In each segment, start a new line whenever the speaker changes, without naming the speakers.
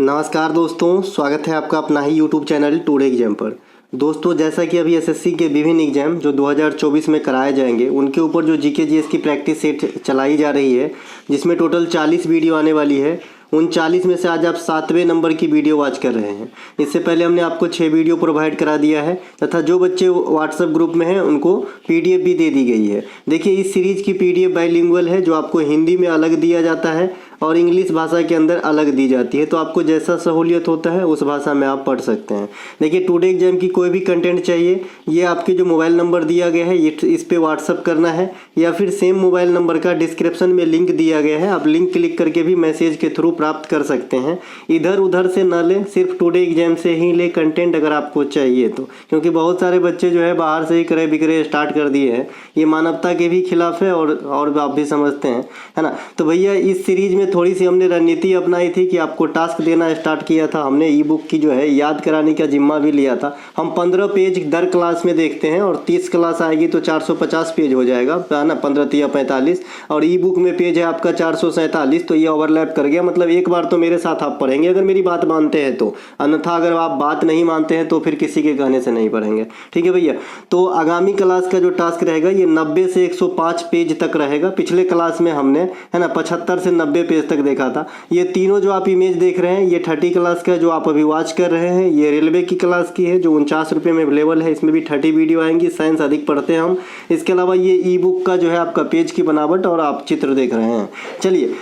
नमस्कार दोस्तों, स्वागत है आपका अपना ही यूट्यूब चैनल टुडे एग्जाम पर। दोस्तों, जैसा कि अभी एसएससी के विभिन्न एग्जाम जो 2024 में कराए जाएंगे उनके ऊपर जो जीके जीएस की प्रैक्टिस सेट चलाई जा रही है, जिसमें टोटल 40 वीडियो आने वाली है। उन 40 में से आज आप 7वें नंबर की वीडियो वॉच कर रहे हैं। इससे पहले हमने आपको 6 वीडियो प्रोवाइड करा दिया है तथा जो बच्चे व्हाट्सएप ग्रुप में हैं उनको पीडीएफ भी दे दी गई है। देखिए, इस सीरीज़ की पीडीएफ बाइलिंगुअल है, जो आपको हिंदी में अलग दिया जाता है और इंग्लिश भाषा के अंदर अलग दी जाती है। तो आपको जैसा सहूलियत होता है उस भाषा में आप पढ़ सकते हैं। देखिए, टुडे एग्जाम की कोई भी कंटेंट चाहिए, ये आपके जो मोबाइल नंबर दिया गया है ये इस पे व्हाट्सअप करना है, या फिर सेम मोबाइल नंबर का डिस्क्रिप्शन में लिंक दिया गया है, आप लिंक क्लिक करके भी मैसेज के थ्रू प्राप्त कर सकते हैं। इधर उधर से न लें, सिर्फ टुडे एग्जाम से ही ले कंटेंट अगर आपको चाहिए तो, क्योंकि बहुत सारे बच्चे जो है बाहर से ही क्रय विक्रय स्टार्ट कर दिए हैं। ये मानवता के भी खिलाफ है और आप भी समझते हैं, है ना। तो भैया, इस सीरीज में थोड़ी सी हमने रणनीति अपनाई थी कि आपको टास्क देना स्टार्ट किया था। हमने ई बुक की जो है याद कराने का जिम्मा भी लिया था। हम 15 पेज दर क्लास में देखते हैं और 30 क्लास आएगी तो 450 पेज हो जाएगा, है ना। 15 या 45, और ई बुक में पेज है आपका 447, तो ये ओवरलैप कर गया। मतलब एक बार तो मेरे साथ आप पढ़ेंगे अगर मेरी बात मानते हैं तो, अन्यथा अगर आप बात नहीं मानते हैं तो फिर किसी के कहने से नहीं पढ़ेंगे। ठीक है भैया। तो आगामी क्लास का जो टास्क रहेगा ये 90 से 105 पेज तक रहेगा। पिछले क्लास में हमने, है ना, 75 से 90 पेज तक देखा था। ये तीनों जो आप इमेज देख रहे हैं ये 30 क्लास का जो आप अभी वॉच कर रहे हैं, ये रेलवे की क्लास की है जो 49 रुपये में अवेलेबल है। इसमें भी 30 वीडियो आएंगी। साइंस अधिक पढ़ते हैं हम। इसके अलावा ये ई बुक का जो है आपका पेज की बनावट और आप चित्र देख रहे हैं। चलिए,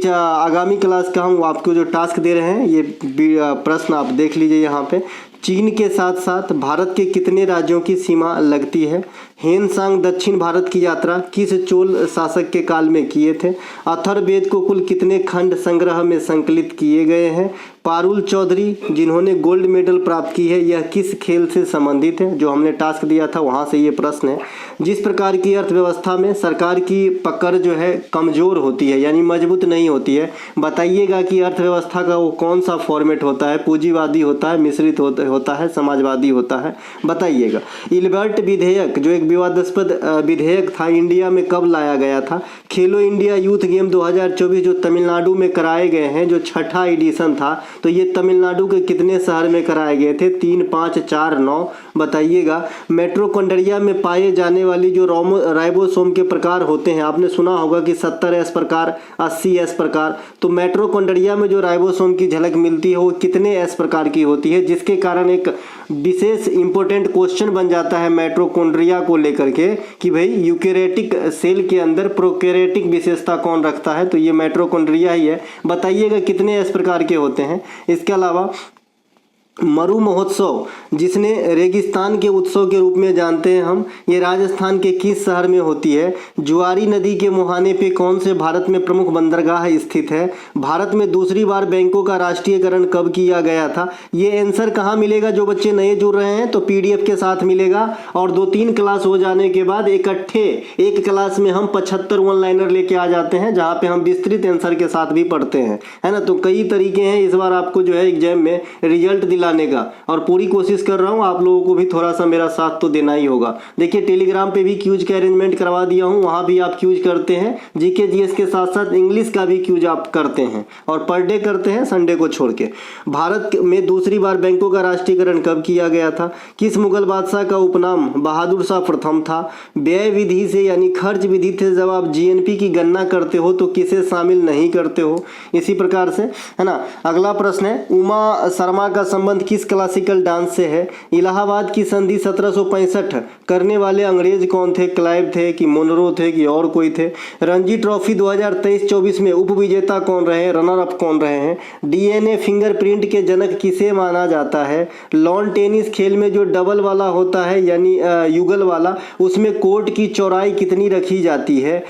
आगामी क्लास का हम आपको जो टास्क दे रहे हैं, ये प्रश्न आप देख लीजिए यहाँ पे। चीन के साथ साथ भारत के कितने राज्यों की सीमा लगती है? हेनसांग दक्षिण भारत की यात्रा किस चोल शासक के काल में किए थे? अथर्ववेद को कुल कितने खंड संग्रह में संकलित किए गए हैं? पारुल चौधरी जिन्होंने गोल्ड मेडल प्राप्त की है, यह किस खेल से संबंधित है? जो हमने टास्क दिया था वहाँ से ये प्रश्न है। जिस प्रकार की अर्थव्यवस्था में सरकार की पकड़ जो है कमज़ोर होती है, यानी मजबूत नहीं होती है, बताइएगा कि अर्थव्यवस्था का वो कौन सा फॉर्मेट होता है? पूंजीवादी होता है, मिश्रित होता है, समाजवादी होता है? बताइएगा। इल्बर्ट विधेयक जो एक विवादास्पद विधेयक था, इंडिया में कब लाया गया था? खेलो इंडिया यूथ गेम 2024 जो तमिलनाडु में कराए गए हैं, जो 6ठा एडिशन था, तो ये तमिलनाडु के कितने शहर में कराए गए थे? 3, 5, 4, 9? बताइएगा। मिटोकॉन्ड्रिया में पाए जाने वाली जो राइबोसोम के प्रकार होते हैं, आपने सुना होगा कि 70S प्रकार, 80S प्रकार। तो मिटोकॉन्ड्रिया में जो राइबोसोम की झलक मिलती है वो कितने S प्रकार की होती है? जिसके कारण एक विशेष इंपॉर्टेंट क्वेश्चन बन जाता है मिटोकॉन्ड्रिया को लेकर के कि भाई यूकेरियोटिक सेल के अंदर प्रोकैरियोटिक विशेषता कौन रखता है? तो ये मिटोकॉन्ड्रिया ही है। बताइएगा कितने इस प्रकार के होते हैं। इसके अलावा मरु महोत्सव, जिसने रेगिस्तान के उत्सव के रूप में जानते हैं हम, ये राजस्थान के किस शहर में होती है? जुआरी नदी के मुहाने पे कौन से भारत में प्रमुख बंदरगाह स्थित है? भारत में दूसरी बार बैंकों का राष्ट्रीयकरण कब किया गया था? ये आंसर कहाँ मिलेगा? जो बच्चे नए जुड़ रहे हैं तो पीडीएफ के साथ मिलेगा, और 2-3 क्लास हो जाने के बाद इकट्ठे एक क्लास में हम 75 वन लाइनर लेके आ जाते हैं, जहाँ पे हम विस्तृत आंसर के साथ भी पढ़ते हैं, है ना। तो कई तरीके हैं इस बार आपको जो है एग्जाम में रिजल्ट दिलाने का, और पूरी कोशिश कर रहा हूं आप लोगों को भी थोड़ा सा मेरा साथ तो देना ही होगा। देखिए, टेलीग्राम पे भी क्यूज का अरेंजमेंट करवा दिया हूं, वहां भी आप क्यूज करते हैं। जीके जीएस के साथ साथ इंग्लिश का भी क्यूज आप करते हैं, और पर डे करते हैं, संडे को छोड़ के। भारत में दूसरी बार बैंकों का राष्ट्रीयकरण कब किया गया था? किस मुगल बादशाह का उपनाम बहादुर शाह प्रथम था? व्यय विधि से यानी खर्च विधि से जब आप जीएनपी की गणना करते हो तो किसे शामिल नहीं करते हो? इसी प्रकार से, है ना। अगला प्रश्न है, उमा शर्मा का संबंध किस क्लासिकल डांस से है? इलाहाबाद की संधि 1765 करने वाले अंग्रेज कौन थे? क्लाइव थे कि मोनरो थे कि और कोई थे? रणजी ट्रॉफी 2023-24 में उपविजेता कौन रहे? रनर अप कौन रहे हैं? डीएनए फिंगरप्रिंट के जनक किसे माना जाता है? लॉन टेनिस खेल में जो डबल वाला होता है, यानी युगल वाला, उसमें कोर्ट की चौड़ाई कितनी रखी जाती है?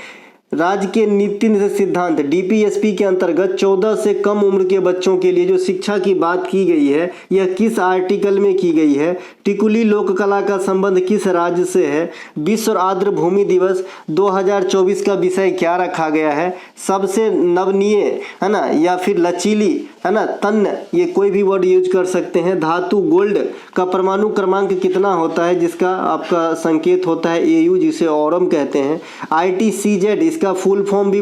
राज्य के नीति सिद्धांत डीपीएसपी के अंतर्गत 14 से कम उम्र के बच्चों के लिए जो शिक्षा की बात की गई है, यह किस आर्टिकल में की गई है? टिकुली लोक कला का संबंध किस राज्य से है? विश्व आर्द्र भूमि दिवस 2024 का विषय क्या रखा गया है? सबसे नवनीय, है ना, या फिर लचीली, है ना, तन, ये कोई भी वर्ड यूज कर सकते हैं। धातु गोल्ड का परमाणु क्रमांक कितना होता है, जिसका आपका संकेत होता है AU, जिसे ऑरम कहते हैं। ITCZ इसका फुल फॉर्म भी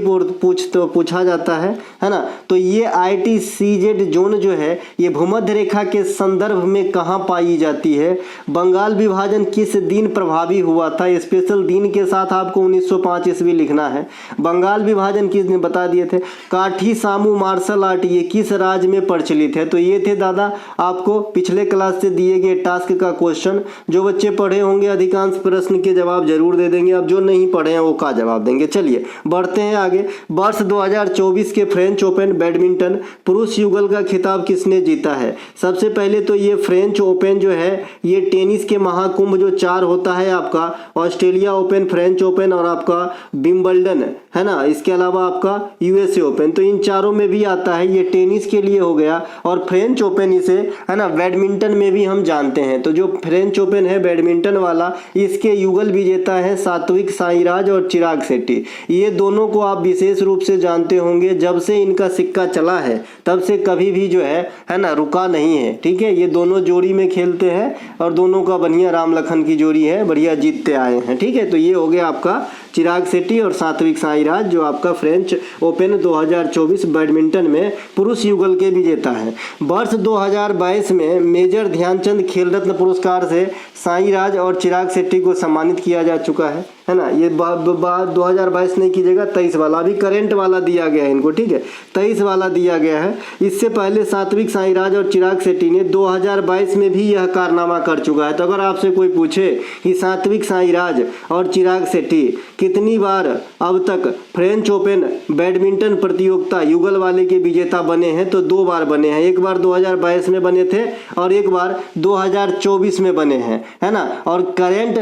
पूछा जाता है ना। तो ये ITCZ जोन जो है ये भूमध्य रेखा के संदर्भ में कहाँ पाई जाती है। बंगाल विभाजन किस दिन प्रभावी हुआ था, स्पेशल दिन के साथ आपको 1905 ईस्वी लिखना है। बंगाल विभाजन किस दिन बता दिए थे। काठी सामू मार्शल आर्ट ये किस राज्य में प्रचलित है। तो ये थे दादा आपको पिछले क्लास से दिए गए टास्क का क्वेश्चन। जो बच्चे पढ़े होंगे अधिकांश प्रश्न के जवाब जरूर दे देंगे, अब जो नहीं पढ़े हैं वो का जवाब देंगे। चलिए बढ़ते हैं आगे। वर्ष 2024 के फ्रेंच ओपन बैडमिंटन पुरुष युगल का खिताब किसने जीता है। सबसे पहले तो ये फ्रेंच ओपन जो है ये टेनिस के महाकुंभ जो 4 होता है आपका, ऑस्ट्रेलिया ओपन, फ्रेंच ओपन और आपका विंबलडन, है ना। इसके अलावा आपका USA ओपन, तो इन चारों में भी आता है। ये टेनिस के लिए हो गया। और फ्रेंच ओपन इसे, है ना, बैडमिंटन में भी हम जानते हैं। तो जो फ्रेंच ओपन है बैडमिंटन वाला, इसके युगल विजेता है सात्विक साईराज और चिराग शेट्टी। ये दोनों को आप विशेष रूप से जानते होंगे। जब से इनका सिक्का चला है तब से कभी भी जो है ना, रुका नहीं है। ठीक है, ये दोनों जोड़ी में खेलते हैं और दोनों का बढ़िया राम लखन की जोड़ी है, बढ़िया जीतते आए हैं। ठीक है, तो ये हो गया आपका चिराग शेट्टी और सात्विक साईराज जो आपका फ्रेंच ओपन 2024 बैडमिंटन में पुरुष युगल के विजेता है। वर्ष 2022 में मेजर ध्यानचंद खेल रत्न पुरस्कार से साईराज और चिराग शेट्टी को सम्मानित किया जा चुका है ना। ये 2022 नहीं कीजिएगा, 23 वाला, अभी करंट वाला दिया गया है इनको। ठीक है, 23 वाला दिया गया है। इससे पहले सात्विक साईराज और चिराग शेट्टी ने 2022 में भी यह कारनामा कर चुका है। तो अगर आपसे कोई पूछे कि सात्विक साईराज और चिराग शेट्टी कितनी बार अब तक फ्रेंच ओपन बैडमिंटन प्रतियोगिता युगल वाले के विजेता बने हैं, तो 2 बार बने हैं। एक बार 2022 में बने थे और एक बार 2024 में बने हैं, है ना। और करंट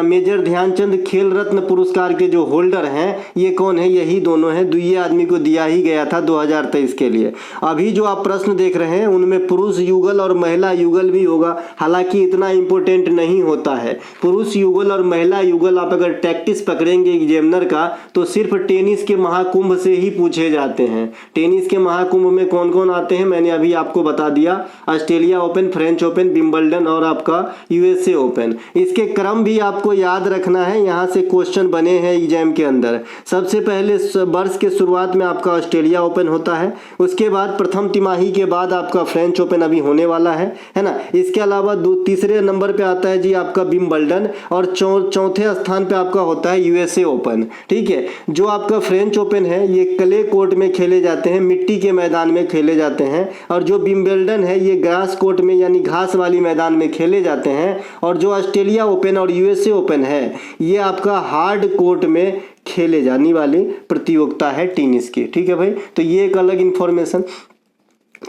मेजर ध्यानचंद खेल रत्न पुरस्कार के जो होल्डर हैं ये कौन है, यही दोनों हैं। ये आदमी को दिया ही गया था 2023 के लिए। अभी जो आप प्रश्न देख रहे हैं उनमें पुरुष युगल और महिला युगल भी होगा, हालांकि इतना इंपॉर्टेंट नहीं होता है। पुरुष युगल और महिला युगल आप अगर टैक्टिस पकड़ेंगे एग्जामिनर का तो सिर्फ टेनिस के महाकुंभ से ही पूछे जाते हैं। टेनिस के महाकुंभ में कौन कौन आते हैं मैंने अभी आपको बता दिया, Australia open, French open, Wimbledon और आपका USA ओपन। इसके क्रम भी आपको याद रखना है, यहाँ से क्वेश्चन बने हैं एग्जाम के अंदर। सबसे पहले वर्ष के शुरुआत में आपका ऑस्ट्रेलिया ओपन होता है, उसके बाद प्रथम तिमाही के बाद आपका फ्रेंच ओपन अभी होने वाला है ना। इसके अलावा तीसरे नंबर पे आता है जी आपका विंबलडन और चौथे स्थान पे आपका होता है USA ओपन। ठीक है, जो आपका फ्रेंच ओपन है ये क्ले कोर्ट में खेले जाते हैं, मिट्टी के मैदान में खेले जाते हैं। और जो विंबलडन है ये ग्रास कोर्ट में यानी घास वाली मैदान में खेले जाते हैं। और जो ऑस्ट्रेलिया ओपन और USA ओपन है ये आपका हार्ड कोर्ट में खेले जाने वाली प्रतियोगिता है टेनिस की। ठीक है भाई, तो ये एक अलग इन्फॉर्मेशन।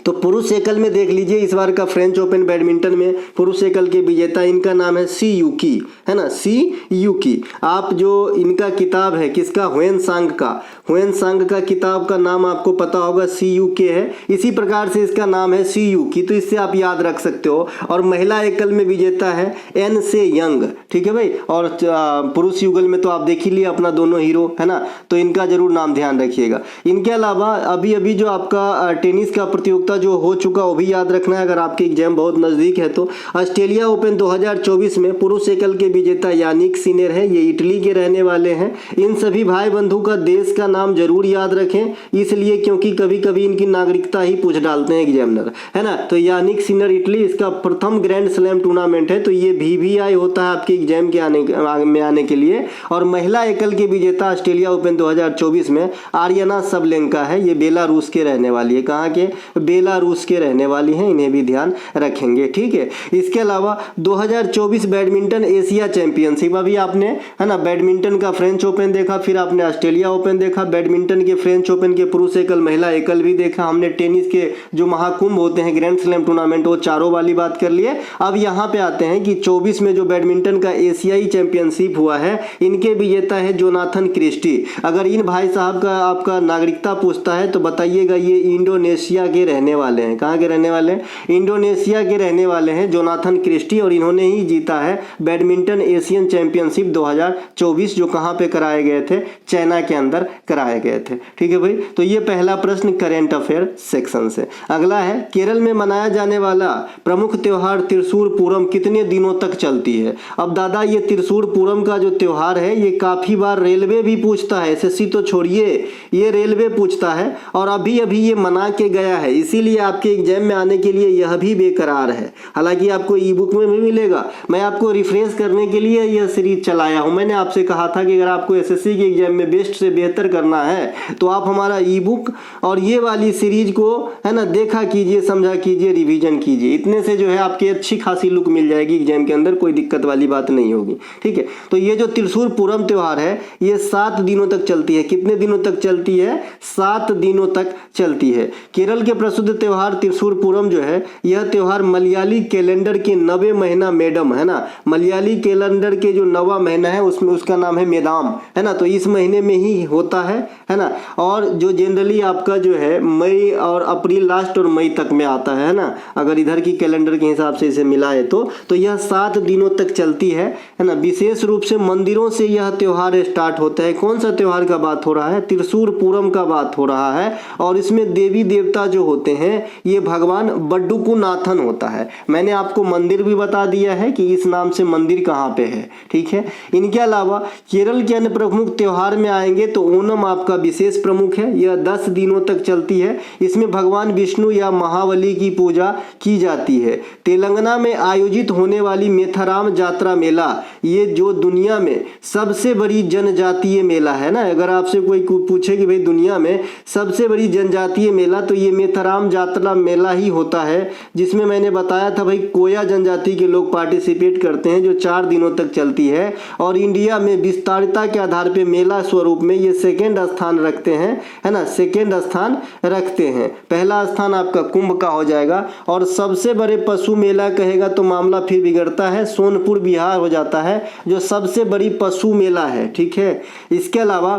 तो पुरुष एकल में देख लीजिए, इस बार का फ्रेंच ओपन बैडमिंटन में पुरुष एकल के विजेता इनका नाम है सी यूकी, है ना, सी यूकी। आप जो इनका किताब है किसका, ह्वेन सांग का किताब का नाम आपको पता होगा, CUK है। इसी प्रकार से इसका नाम है सी यूकी, तो इससे आप याद रख सकते हो। और महिला एकल में विजेता है एन से यंग। ठीक है भाई, और पुरुष युगल में तो आप देख ही लिए अपना दोनों हीरो, है ना, तो इनका जरूर नाम ध्यान रखिएगा। इनके अलावा अभी अभी जो आपका टेनिस का प्रतियोगिता जो हो चुका वो भी याद रखना है अगर आपके एग्जाम बहुत नजदीक है तो। ऑस्ट्रेलिया ओपन 2024 में पुरुष एकल के विजेता यानिक सिनर है, ये इटली के रहने वाले हैं। इन सभी भाई बंधु का देश का नाम जरूर याद रखें, इसलिए क्योंकि कभी कभी इनकी नागरिकता ही पूछ डालते हैं एग्जामिनर, है ना। तो यानिक सिनर इटली, इसका प्रथम ग्रैंड स्लैम टूर्नामेंट है, तो ये VVI होता है आपके एग्जाम के आने के लिए। और महिला एकल के विजेता ऑस्ट्रेलिया ओपन 2024 में आर्यना सबलेंका है, ये बेलारूस के रहने वाली है। कहाँ के, बेलारूस के रहने वाली हैं, इन्हें भी ध्यान रखेंगे। ठीक है, इसके अलावा 2024 बैडमिंटन एशिया चैंपियनशिप, अभी आपने, है ना, बैडमिंटन का फ्रेंच ओपन देखा, फिर आपने ऑस्ट्रेलिया ओपन देखा, बैडमिंटन के फ्रेंच ओपन के पुरुष एकल महिला एकल भी देखा हमने, टेनिस के जो महाकुंभ होते हैं ग्रैंड स्लैम टूर्नामेंट वो चारों वाली बात कर लिए। अब यहाँ पे आते हैं कि 24 में जो बैडमिंटन का एशियाई चैंपियनशिप हुआ है इनके विजेता है जोनाथन क्रिस्टी। अगर इन भाई साहब का आपका नागरिकता पूछता है तो बताइएगा ये इंडोनेशिया के रहने वाले हैं। कहाँ के रहने वाले हैं? इंडोनेशिया के रहने वाले हैं जोनाथन क्रिस्टी, और इन्होंने ही जीता है बैडमिंटन एशियन चैंपियनशिप 2024, जो कहाँ पे कराए गए थे? चाइना के अंदर कराए गए थे। ठीक है भाई, तो ये पहला प्रश्न करेंट अफेयर सेक्शन से। अगला है, केरल में मनाया जाने वाला प्रमुख त्योहार त्रिशूर पूरम कितने दिनों तक चलती है? अब दादा ये त्रिशूर पूरम का जो त्योहार है ये काफी बार रेलवे भी पूछता है, एसएससी तो छोड़िए, ये रेलवे पूछता है और अभी अभी ये मना के गया है, इसीलिए आपके एग्जाम में आने के लिए यह भी बेकरार है। हालांकि आपको ई बुक में भी मिलेगा, मैं आपको रिफ्रेश करने के लिए यह सीरीज चलाया हूं। मैंने आपसे कहा था कि अगर आपको एसएससी के एग्जाम में बेस्ट से बेहतर करना है तो आप हमारा ई बुक और ये वाली सीरीज को है ना देखा कीजिए, समझा कीजिए, रिवीजन कीजिए। इतने से जो है आपकी अच्छी खासी लुक मिल जाएगी एग्जाम के अंदर, कोई दिक्कत वाली बात नहीं होगी। ठीक है, तो ये जो त्रिशूर पूरम त्योहार है ये 7 दिनों तक चलती है। कितने दिनों तक चलती है? 7 दिनों तक चलती है। केरल के प्रसिद्ध त्योहार त्रिशूर पूरम जो है यह त्योहार मलयाली कैलेंडर के 9वें महीना मेडम है ना, मलयाली कैलेंडर के जो 9वां महीना है उसमें उसका नाम है मेदाम है ना, तो इस महीने में ही होता है ना। और जो जनरली आपका जो है मई और अप्रैल लास्ट और मई तक में आता है ना, अगर इधर की कैलेंडर के हिसाब से इसे मिलाए तो यह 7 दिनों तक चलती है ना। विशेष रूप से मंदिरों से यह त्योहार स्टार्ट होता है। कौन सा त्योहार का बात हो रहा है? त्रिशूर पूरम का बात हो रहा है। और इसमें देवी देवता जो होते हैं ये भगवान बड्डुकुनाथन होता है। मैंने आपको मंदिर भी बता दिया है कि इस नाम से मंदिर कहाँ पे है। ठीक है, इनके अलावा केरल के अन्य प्रमुख त्योहार में आएंगे तो ओणम आपका विशेष प्रमुख है, यह 10 दिनों तक चलती है। इसमें भगवान विष्णु या महाबली की पूजा की जाती है। तेलंगाना में आयोजित होने वाली मेथाराम जात्रा मेला ये जो दुनिया में सबसे बड़ी जनजातीय मेला है ना, अगर आपसे कोई पूछे कि भाई दुनिया में सबसे बड़ी जनजातीय मेला तो ये मेथाराम जात्रा मेला ही होता है, जिसमें मैंने बताया था भाई कोया जनजाति के लोग पार्टिसिपेट करते हैं, जो 4 दिनों तक चलती है। और इंडिया में विस्तारिता के आधार पे मेला स्वरूप में ये सेकेंड स्थान रखते हैं है ना, सेकेंड स्थान रखते हैं। पहला स्थान आपका कुंभ का हो जाएगा। और सबसे बड़े पशु मेला कहेगा तो मामला फिर बिगड़ता है, सोनपुर बिहार हो जाता है जो सबसे बड़ी पशु मेला है। ठीक है, इसके अलावा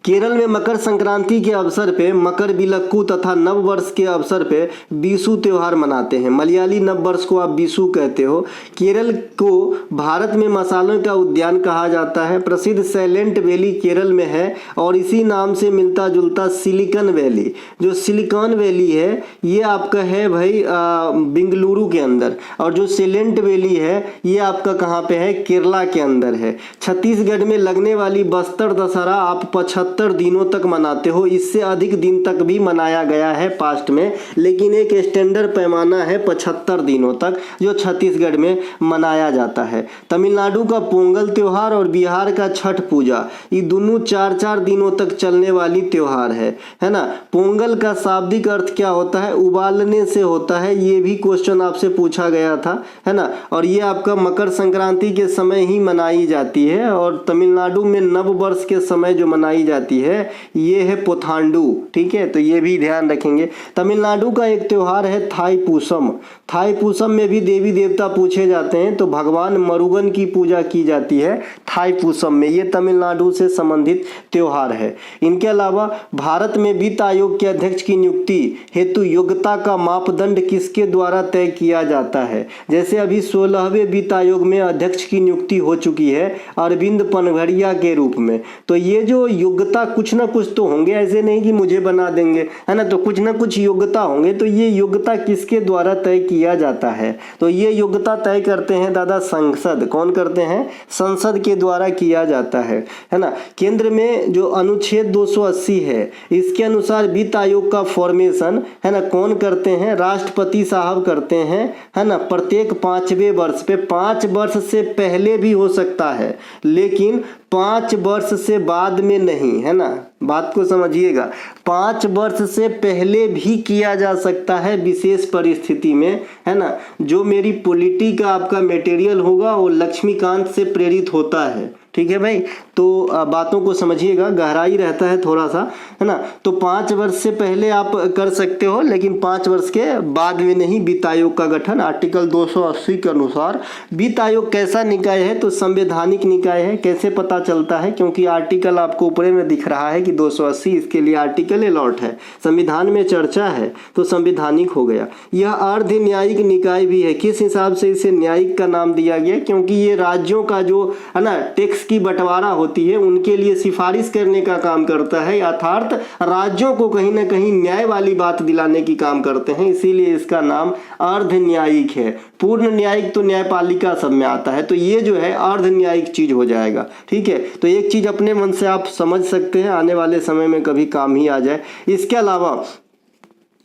केरल में मकर संक्रांति के अवसर पे मकर बिलक्कू तथा नव वर्ष के अवसर पे बीसू त्योहार मनाते हैं। मलयाली नव वर्ष को आप बीसू कहते हो। केरल को भारत में मसालों का उद्यान कहा जाता है। प्रसिद्ध साइलेंट वैली केरल में है और इसी नाम से मिलता जुलता सिलिकॉन वैली, जो सिलिकॉन वैली है ये आपका है भाई बेंगलुरु के अंदर, और जो साइलेंट वैली है ये आपका कहाँ पे है? केरला के अंदर है। छत्तीसगढ़ में लगने वाली बस्तर दशहरा आप 75 दिनों तक मनाते हो, इससे अधिक दिन तक भी मनाया गया है पास्ट में, लेकिन एक स्टैंडर्ड पैमाना है 75 दिनों तक जो छत्तीसगढ़ में मनाया जाता है। तमिलनाडु का पोंगल त्योहार और बिहार का छठ पूजा ये दोनों 4-4 दिनों तक चलने वाली त्योहार है ना। पोंगल का शाब्दिक अर्थ क्या होता है? उबालने से होता है, ये भी क्वेश्चन आपसे पूछा गया था है ना। और ये आपका मकर संक्रांति के समय ही मनाई जाती है। और तमिलनाडु में नव वर्ष के समय जो मनाई जाती है ये है पुथांडु। ठीक है, तो ये भी ध्यान रखेंगे। तमिलनाडु का एक त्योहार है थाईपूसम। थाईपूसम में भी देवी देवता पूछे जाते हैं, तो भगवान मरुगन की पूजा की जाती है थाईपूसम में। ये तमिलनाडु से संबंधित त्योहार है। इनके अलावा भारत में वित्त आयोग के अध्यक्ष की नियुक्ति हेतु योग्यता का मापदंड किसके द्वारा तय किया जाता है? जैसे अभी 16वें वित्त आयोग में अध्यक्ष की नियुक्ति हो चुकी है अरविंद पनघड़िया के रूप में। तो ये जो योग्यता कुछ ना कुछ तो होंगे, ऐसे नहीं कि मुझे बना देंगे है ना, तो कुछ ना कुछ योग्यता होंगे। तो ये योग्यता किसके द्वारा तय किया जाता है? तो ये योग्यता तय करते हैं दादा संसद। कौन करते हैं? संसद के द्वारा किया जाता है ना। केंद्र में जो अनुच्छेद 280 है इसके अनुसार वित्त आयोग का फॉर्मेशन है ना कौन करते हैं? राष्ट्रपति साहब करते हैं है ना, प्रत्येक 5वें वर्ष पे। 5 वर्ष से पहले भी हो सकता है लेकिन 5 वर्ष से बाद में नहीं, है ना, बात को समझिएगा। 5 वर्ष से पहले भी किया जा सकता है विशेष परिस्थिति में, है ना। जो मेरी पॉलिटी का आपका मटेरियल होगा वो लक्ष्मीकांत से प्रेरित होता है। ठीक है भाई। तो बातों को समझिएगा, गहराई रहता है थोड़ा सा, है ना। तो 5 वर्ष से पहले आप कर सकते हो, लेकिन 5 वर्ष के बाद में नहीं। वित्त आयोग का गठन आर्टिकल 280 के अनुसार। वित्त आयोग कैसा निकाय है? तो संवैधानिक निकाय है। कैसे पता चलता है? क्योंकि आर्टिकल आपको ऊपर में दिख रहा है कि 280, इसके लिए आर्टिकल अलॉट है। संविधान में चर्चा है तो संवैधानिक हो गया। यह अर्ध न्यायिक निकाय भी है। किस हिसाब से इसे न्यायिक का नाम दिया गया? क्योंकि ये राज्यों का जो है ना टैक्स की बंटवारा होती है उनके लिए सिफारिश करने का काम करता है, अर्थात राज्यों को कहीं ना कहीं न्याय वाली बात दिलाने की काम करते हैं, इसीलिए इसका नाम अर्ध न्यायिक है। पूर्ण न्यायिक तो न्यायपालिका सब में आता है, तो ये जो है अर्ध न्यायिक चीज हो जाएगा। ठीक है, तो एक चीज अपने मन से आप समझ सकते हैं, आने वाले समय में कभी काम ही आ जाए। इसके अलावा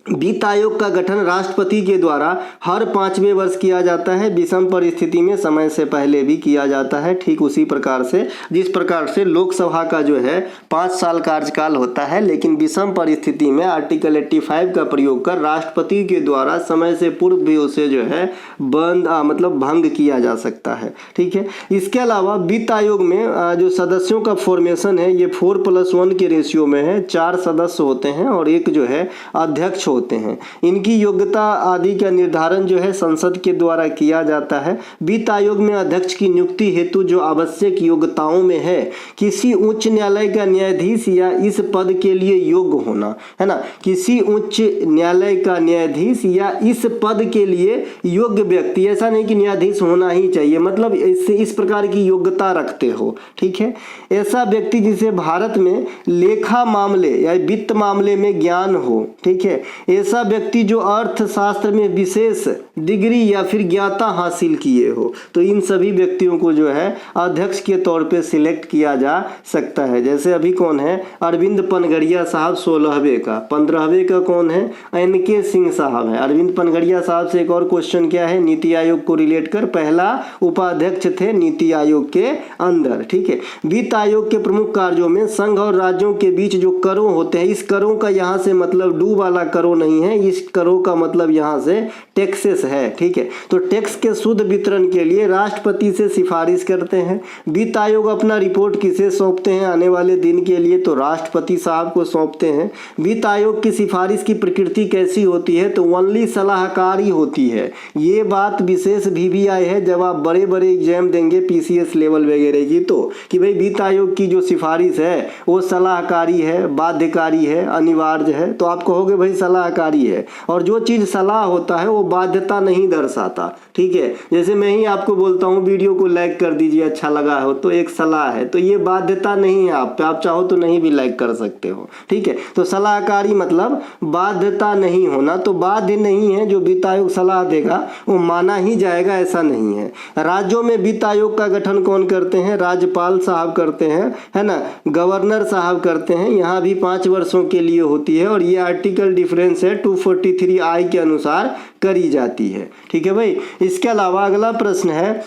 वित्त आयोग का गठन राष्ट्रपति के द्वारा हर 5वें वर्ष किया जाता है। विषम परिस्थिति में समय से पहले भी किया जाता है, ठीक उसी प्रकार से जिस प्रकार से लोकसभा का जो है 5 साल कार्यकाल होता है, लेकिन विषम परिस्थिति में आर्टिकल 85 का प्रयोग कर राष्ट्रपति के द्वारा समय से पूर्व भी उसे जो है मतलब भंग किया जा सकता है। ठीक है, इसके अलावा वित्त आयोग में जो सदस्यों का फॉर्मेशन है ये 4+1 के रेशियो में है। 4 सदस्य होते हैं और एक जो है अध्यक्ष होते हैं। इनकी योग्यता आदि का निर्धारण जो है संसद के द्वारा किया जाता है। वित्त आयोग में अध्यक्ष की नियुक्ति हेतु जो आवश्यक योग्यताओं में है, किसी उच्च न्यायालय का न्यायाधीश या इस पद के लिए योग्य होना, है ना। किसी उच्च न्यायालय का न्यायाधीश या इस पद के लिए योग्य व्यक्ति, ऐसा नहीं कि न्यायाधीश होना ही चाहिए, मतलब इस प्रकार की योग्यता रखते हो। ठीक है, ऐसा व्यक्ति जिसे भारत में लेखा मामले या वित्त मामले में ज्ञान हो। ठीक है, ऐसा व्यक्ति जो अर्थशास्त्र में विशेष डिग्री या फिर ज्ञाता हासिल किए हो, तो इन सभी व्यक्तियों को जो है अध्यक्ष के तौर पे सिलेक्ट किया जा सकता है। जैसे अभी कौन है? अरविंद पनगड़िया साहब 16वें का। 15वें का कौन है? NK सिंह साहब है। अरविंद पनगड़िया साहब से एक और क्वेश्चन क्या है नीति आयोग को रिलेट कर, पहला उपाध्यक्ष थे नीति आयोग के अंदर। ठीक है, वित्त आयोग के प्रमुख कार्यों में संघ और राज्यों के बीच जो करों होते हैं, इस करों का यहाँ से मतलब डू वाला करो नहीं है, इस करों का मतलब यहाँ से टैक्सेस है। ठीक है, तो टैक्स के शुद्ध वितरण के लिए राष्ट्रपति से सिफारिश करते हैं। वित्त आयोग अपना रिपोर्ट किसे सौंपते हैं आने वाले दिन के लिए? तो राष्ट्रपति साहब को सौंपते हैं। वित्त आयोग की सिफारिश की प्रकृति कैसी होती है? तो ओनली सलाहकारी होती है। ये बात विशेष VVI है जब आप बड़े बड़े एग्जाम देंगे PCS लेवल वगैरह की, तो कि भाई वित्त आयोग की जो सिफारिश है वो सलाहकारी है, बाध्यकारी है, अनिवार्य है, तो आप कहोगे भाई सलाहकारी है। और जो चीज सलाह होता है वो बाध्यता नहीं दर्शाता। ठीक है, जैसे मैं ही आपको बोलता हूँ वीडियो को लाइक कर दीजिए, अच्छा लगा हो, तो एक सलाह है, तो ये बाध्यता नहीं है आप पे, आप चाहो तो नहीं भी लाइक कर सकते हो। ठीक है, तो सलाहकारी मतलब बाध्यता नहीं होना, तो बाध्य नहीं है। जो वित्त आयोग सलाह देगा वो माना ही जाएगा, ऐसा नहीं है। राज्यों में वित्त आयोग का गठन कौन करते हैं? राज्यपाल साहब करते हैं, है ना, गवर्नर साहब करते हैं। यहाँ भी 5 वर्षों के लिए होती है और ये आर्टिकल डिफरेंस है 243I के अनुसार करी जाती है। ठीक है भाई, इसके अलावा अगला प्रश्न है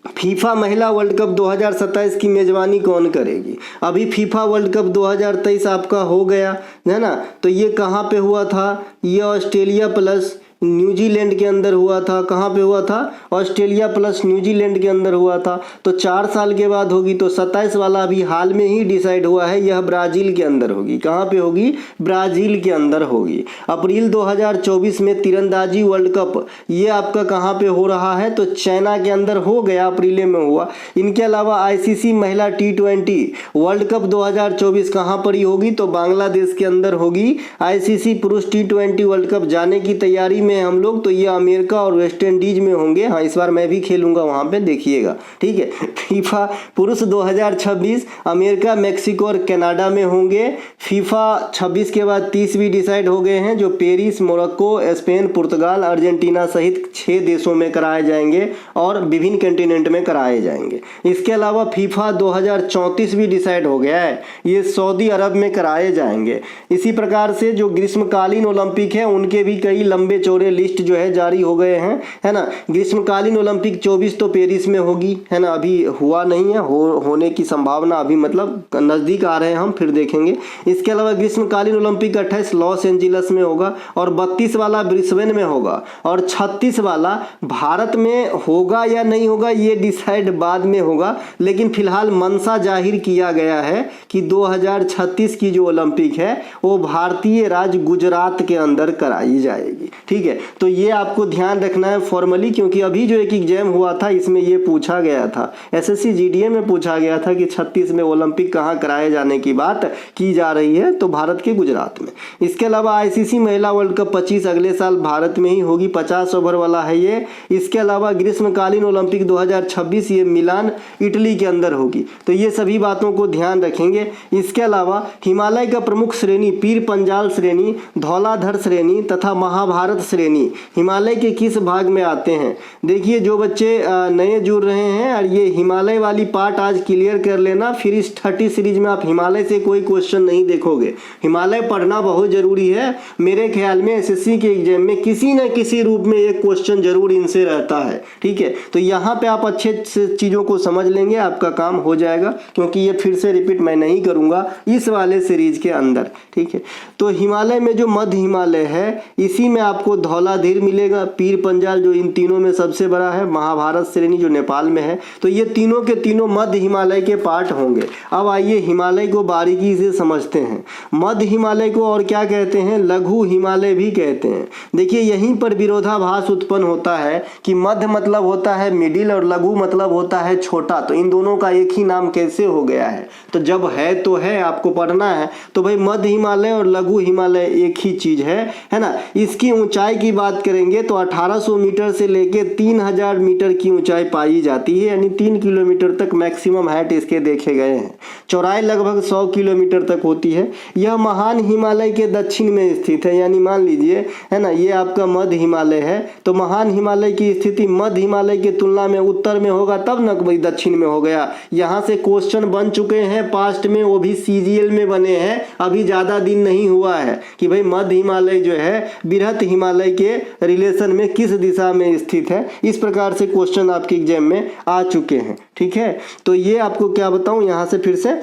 फीफा महिला वर्ल्ड कप 2027 की मेजबानी कौन करेगी? अभी फीफा वर्ल्ड कप 2023 आपका हो गया है ना, तो ये कहाँ पे हुआ था? ये ऑस्ट्रेलिया प्लस न्यूजीलैंड के अंदर हुआ था। कहाँ पे हुआ था? ऑस्ट्रेलिया प्लस न्यूजीलैंड के अंदर हुआ था। तो 4 साल के बाद होगी, तो 27 वाला अभी हाल में ही डिसाइड हुआ है, यह ब्राजील के अंदर होगी। कहाँ पे होगी? ब्राजील के अंदर होगी। अप्रैल 2024 में तीरंदाजी वर्ल्ड कप ये आपका कहाँ पे हो रहा है? तो चाइना के अंदर हो गया, अप्रैल में हुआ। इनके अलावा ICC महिला T20 वर्ल्ड कप 2024 कहाँ पर ही होगी? तो बांग्लादेश के अंदर होगी। ICC पुरुष T20 वर्ल्ड कप जाने की तैयारी में हम लोग, तो ये अमेरिका और वेस्ट इंडीज में होंगे। हाँ, इस बार मैं भी खेलूंगा वहां पे, देखिएगा। ठीक है, फीफा पुरुष 2026 अमेरिका, मैक्सिको और कनाडा में होंगे। फीफा 26 के बाद 30 भी डिसाइड हो गए हैं, जो पेरिस, मोरक्को, स्पेन, पुर्तगाल, अर्जेंटीना सहित 6 देशों में कराए जाएंगे और विभिन्न कंटिनेंट में कराए जाएंगे। इसके अलावा फीफा 2034 भी डिसाइड हो गया है, ये सऊदी अरब में कराए जाएंगे। इसी प्रकार से जो ग्रीष्मकालीन ओलंपिक है उनके भी कई लंबे चौड़े थोड़े लिस्ट जो है जारी हो गए हैं, है ना। ग्रीष्मकालीन ओलंपिक 24 तो पेरिस में होगी, है ना, अभी हुआ नहीं है, होने की संभावना अभी मतलब नज़दीक आ रहे हैं, हम फिर देखेंगे। इसके अलावा ग्रीष्मकालीन ओलंपिक 28 लॉस एंजिलस में होगा और 32 वाला ब्रिस्बेन में होगा और 36 वाला भारत में होगा या नहीं होगा ये डिसाइड बाद में होगा, लेकिन फिलहाल मंशा जाहिर किया गया है कि 2036 की जो ओलंपिक है वो भारतीय राज्य गुजरात के अंदर कराई जाएगी। ठीक है, तो ये आपको ध्यान रखना है फॉर्मली, क्योंकि अभी जो एक एग्जाम हुआ था इसमें ये पूछा गया था, एसएससी जीडीए में पूछा गया था कि 36 में ओलंपिक कहाँ कराए जाने की बात की जा रही है, तो भारत के गुजरात में। इसके अलावा आईसीसी महिला वर्ल्ड कप 25 अगले साल भारत में ही होगी, 50 ओवर वाला है ये। इसके अलावा ग्रीष्मकालीन ओलंपिक 2026 ये मिलान इटली के अंदर होगी, तो ये सभी बातों को ध्यान रखेंगे। इसके अलावा हिमालय का प्रमुख श्रेणी पीर पंजाल श्रेणी, धौलाधर श्रेणी तथा महाभारत श्रेणी हिमालय के किस भाग में आते हैं। देखिए जो बच्चे नए जुड़ रहे हैं और ये हिमालय वाली पार्ट आज क्लियर कर लेना, फिर इस 30 सीरीज में आप हिमालय से कोई क्वेश्चन नहीं देखोगे। हिमालय पढ़ना बहुत जरूरी है, मेरे ख्याल में एसएससी के एग्जाम में किसी न किसी रूप में एक क्वेश्चन जरूर इनसे रहता है। ठीक है, तो यहाँ पे आप अच्छे से चीज़ों को समझ लेंगे, आपका काम हो जाएगा, क्योंकि ये फिर से रिपीट मैं नहीं करूँगा इस वाले सीरीज के अंदर। ठीक है, तो हिमालय में जो मध्य हिमालय है इसी में आपको धौलाधीर मिलेगा, पीर पंजाल जो इन तीनों में सबसे बड़ा है, महाभारत श्रेणी जो नेपाल में है, तो ये तीनों के तीनों मध्य हिमालय के पार्ट होंगे। अब आइए हिमालय को बारीकी से समझते हैं। मध्य हिमालय को और क्या कहते हैं, लघु हिमालय भी कहते हैं। देखिए यहीं पर विरोधाभास उत्पन्न होता है कि मध्य मतलब होता है मिडिल और लघु मतलब होता है छोटा, तो इन दोनों का एक ही नाम कैसे हो गया है। तो जब है तो है, आपको पढ़ना है तो भाई मध्य हिमालय और लघु हिमालय एक ही चीज है ना। इसकी ऊंचाई की बात करेंगे तो 1800 मीटर से लेके 3000 मीटर की ऊंचाई पाई जाती है, यानी 3 किलोमीटर तक मैक्सिमम हाइट इसके देखे गए हैं। चौड़ाई लगभग 100 किलोमीटर तक होती है। यह महान हिमालय के दक्षिण में स्थित है, यानी मान लीजिए है ना, ये आपका मध्य हिमालय है, तो महान हिमालय की स्थिति मध्य हिमालय की तुलना में उत्तर में होगा, तब न भाई दक्षिण में हो गया। यहाँ से क्वेश्चन बन चुके हैं पास्ट में, वो भी सीजीएल में बने हैं, अभी ज़्यादा दिन नहीं हुआ है कि भाई मध्य हिमालय जो है बृहत हिमालय के रिलेशन में किस दिशा में स्थित है। इस प्रकार से क्वेश्चन आपके एग्जाम में आ चुके हैं। ठीक है, तो ये आपको क्या बताऊं यहाँ से फिर से,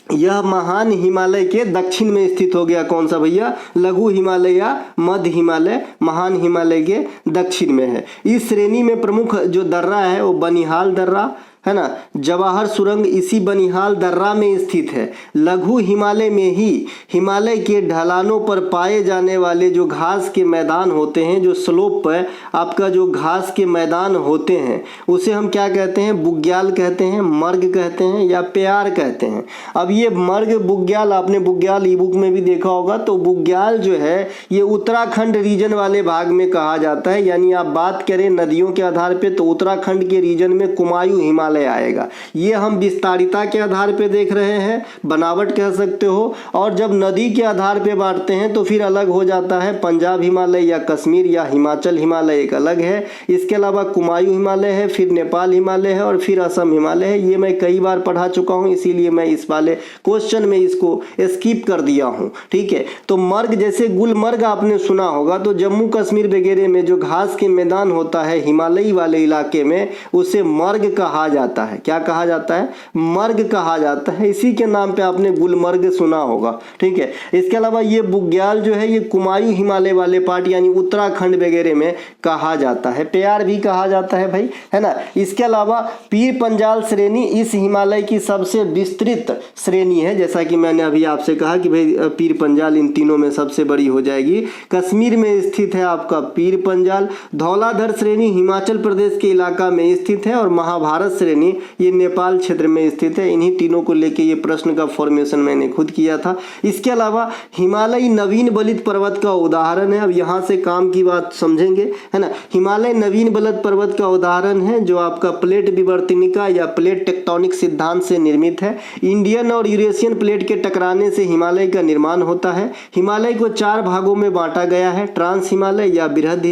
यह महान हिमालय के दक्षिण में स्थित हो गया, कौन सा भैया, लघु हिमालय या मध्य हिमालय, महान हिमालय के दक्षिण में है। इस श्रेणी में प्रमुख जो दर्रा है वो बनिहाल दर्रा है ना, जवाहर सुरंग इसी बनिहाल दर्रा में स्थित है। लघु हिमालय में ही हिमालय के ढलानों पर पाए जाने वाले जो घास के मैदान होते हैं, जो स्लोप पर आपका जो घास के मैदान होते हैं उसे हम क्या कहते हैं, बुग्याल कहते हैं, मर्ग कहते हैं या प्यार कहते हैं। अब ये मर्ग बुग्याल आपने बुग्याल ई बुक में भी देखा होगा, तो बुग्याल जो है ये उत्तराखंड रीजन वाले भाग में कहा जाता है। यानी आप बात करें नदियों के आधार पे तो उत्तराखंड के रीजन में कुमायूं हिमालय आएगा। ये हम विस्तारिता के आधार पे देख रहे हैं, बनावट कह सकते हो, और जब नदी के आधार पे बांटते हैं तो फिर अलग हो जाता है। पंजाब हिमालय या कश्मीर या हिमाचल हिमालय एक अलग है। इसके अलावा कुमायूं हिमालय है, फिर नेपाल हिमालय है और फिर असम हिमालय है। ये मैं कई बार पढ़ा चुका हूँ, इसीलिए मैं इस वाले क्वेश्चन में इसको स्किप कर दिया हूँ। ठीक है, तो मर्ग जैसे गुलमर्ग आपने सुना होगा, तो जम्मू कश्मीर वगैरह में जो घास के मैदान होता है हिमालयी वाले इलाके में, उसे मर्ग कहा जाता है। क्या कहा जाता है, मर्ग कहा जाता है। इसी के नाम पे आपने गुलमर्ग सुना होगा। ठीक है, इसके अलावा ये बुग्याल जो है ये कुमायूं हिमालय वाले पार्ट यानी उत्तराखंड वगैरह में कहा जाता है। प्यार भी कहा जाता है भाई, है ना। इसके अलावा पीर पंजाल श्रेणी इस हिमालय की सबसे विस्तृत श्रेणी है, जैसा कि मैंने अभी आपसे कहा कि भाई पीर पंजाल इन तीनों में सबसे बड़ी हो जाएगी। कश्मीर में स्थित है आपका पीर पंजाल। धौलाधर श्रेणी हिमाचल प्रदेश के इलाका में स्थित है और महाभारत श्रेणी ये नेपाल क्षेत्र में स्थित है। इन्हीं तीनों को लेके ये प्रश्न का फॉर्मेशन मैंने खुद किया था। इसके अलावा हिमालय नवीन बलित पर्वत का उदाहरण है। अब यहाँ से काम की बात समझेंगे, है ना। हिमालय नवीन बलित पर्वत का उदाहरण है जो आपका प्लेट विवर्तनिका या प्लेट टेक्टोनिक सिद्धांत से निर्मित है। इंडियन और यूरेशियन प्लेट के टकराने से हिमालय का निर्माण होता है। हिमालय को 4 भागों में बांटा गया है, ट्रांस हिमालय या बृहद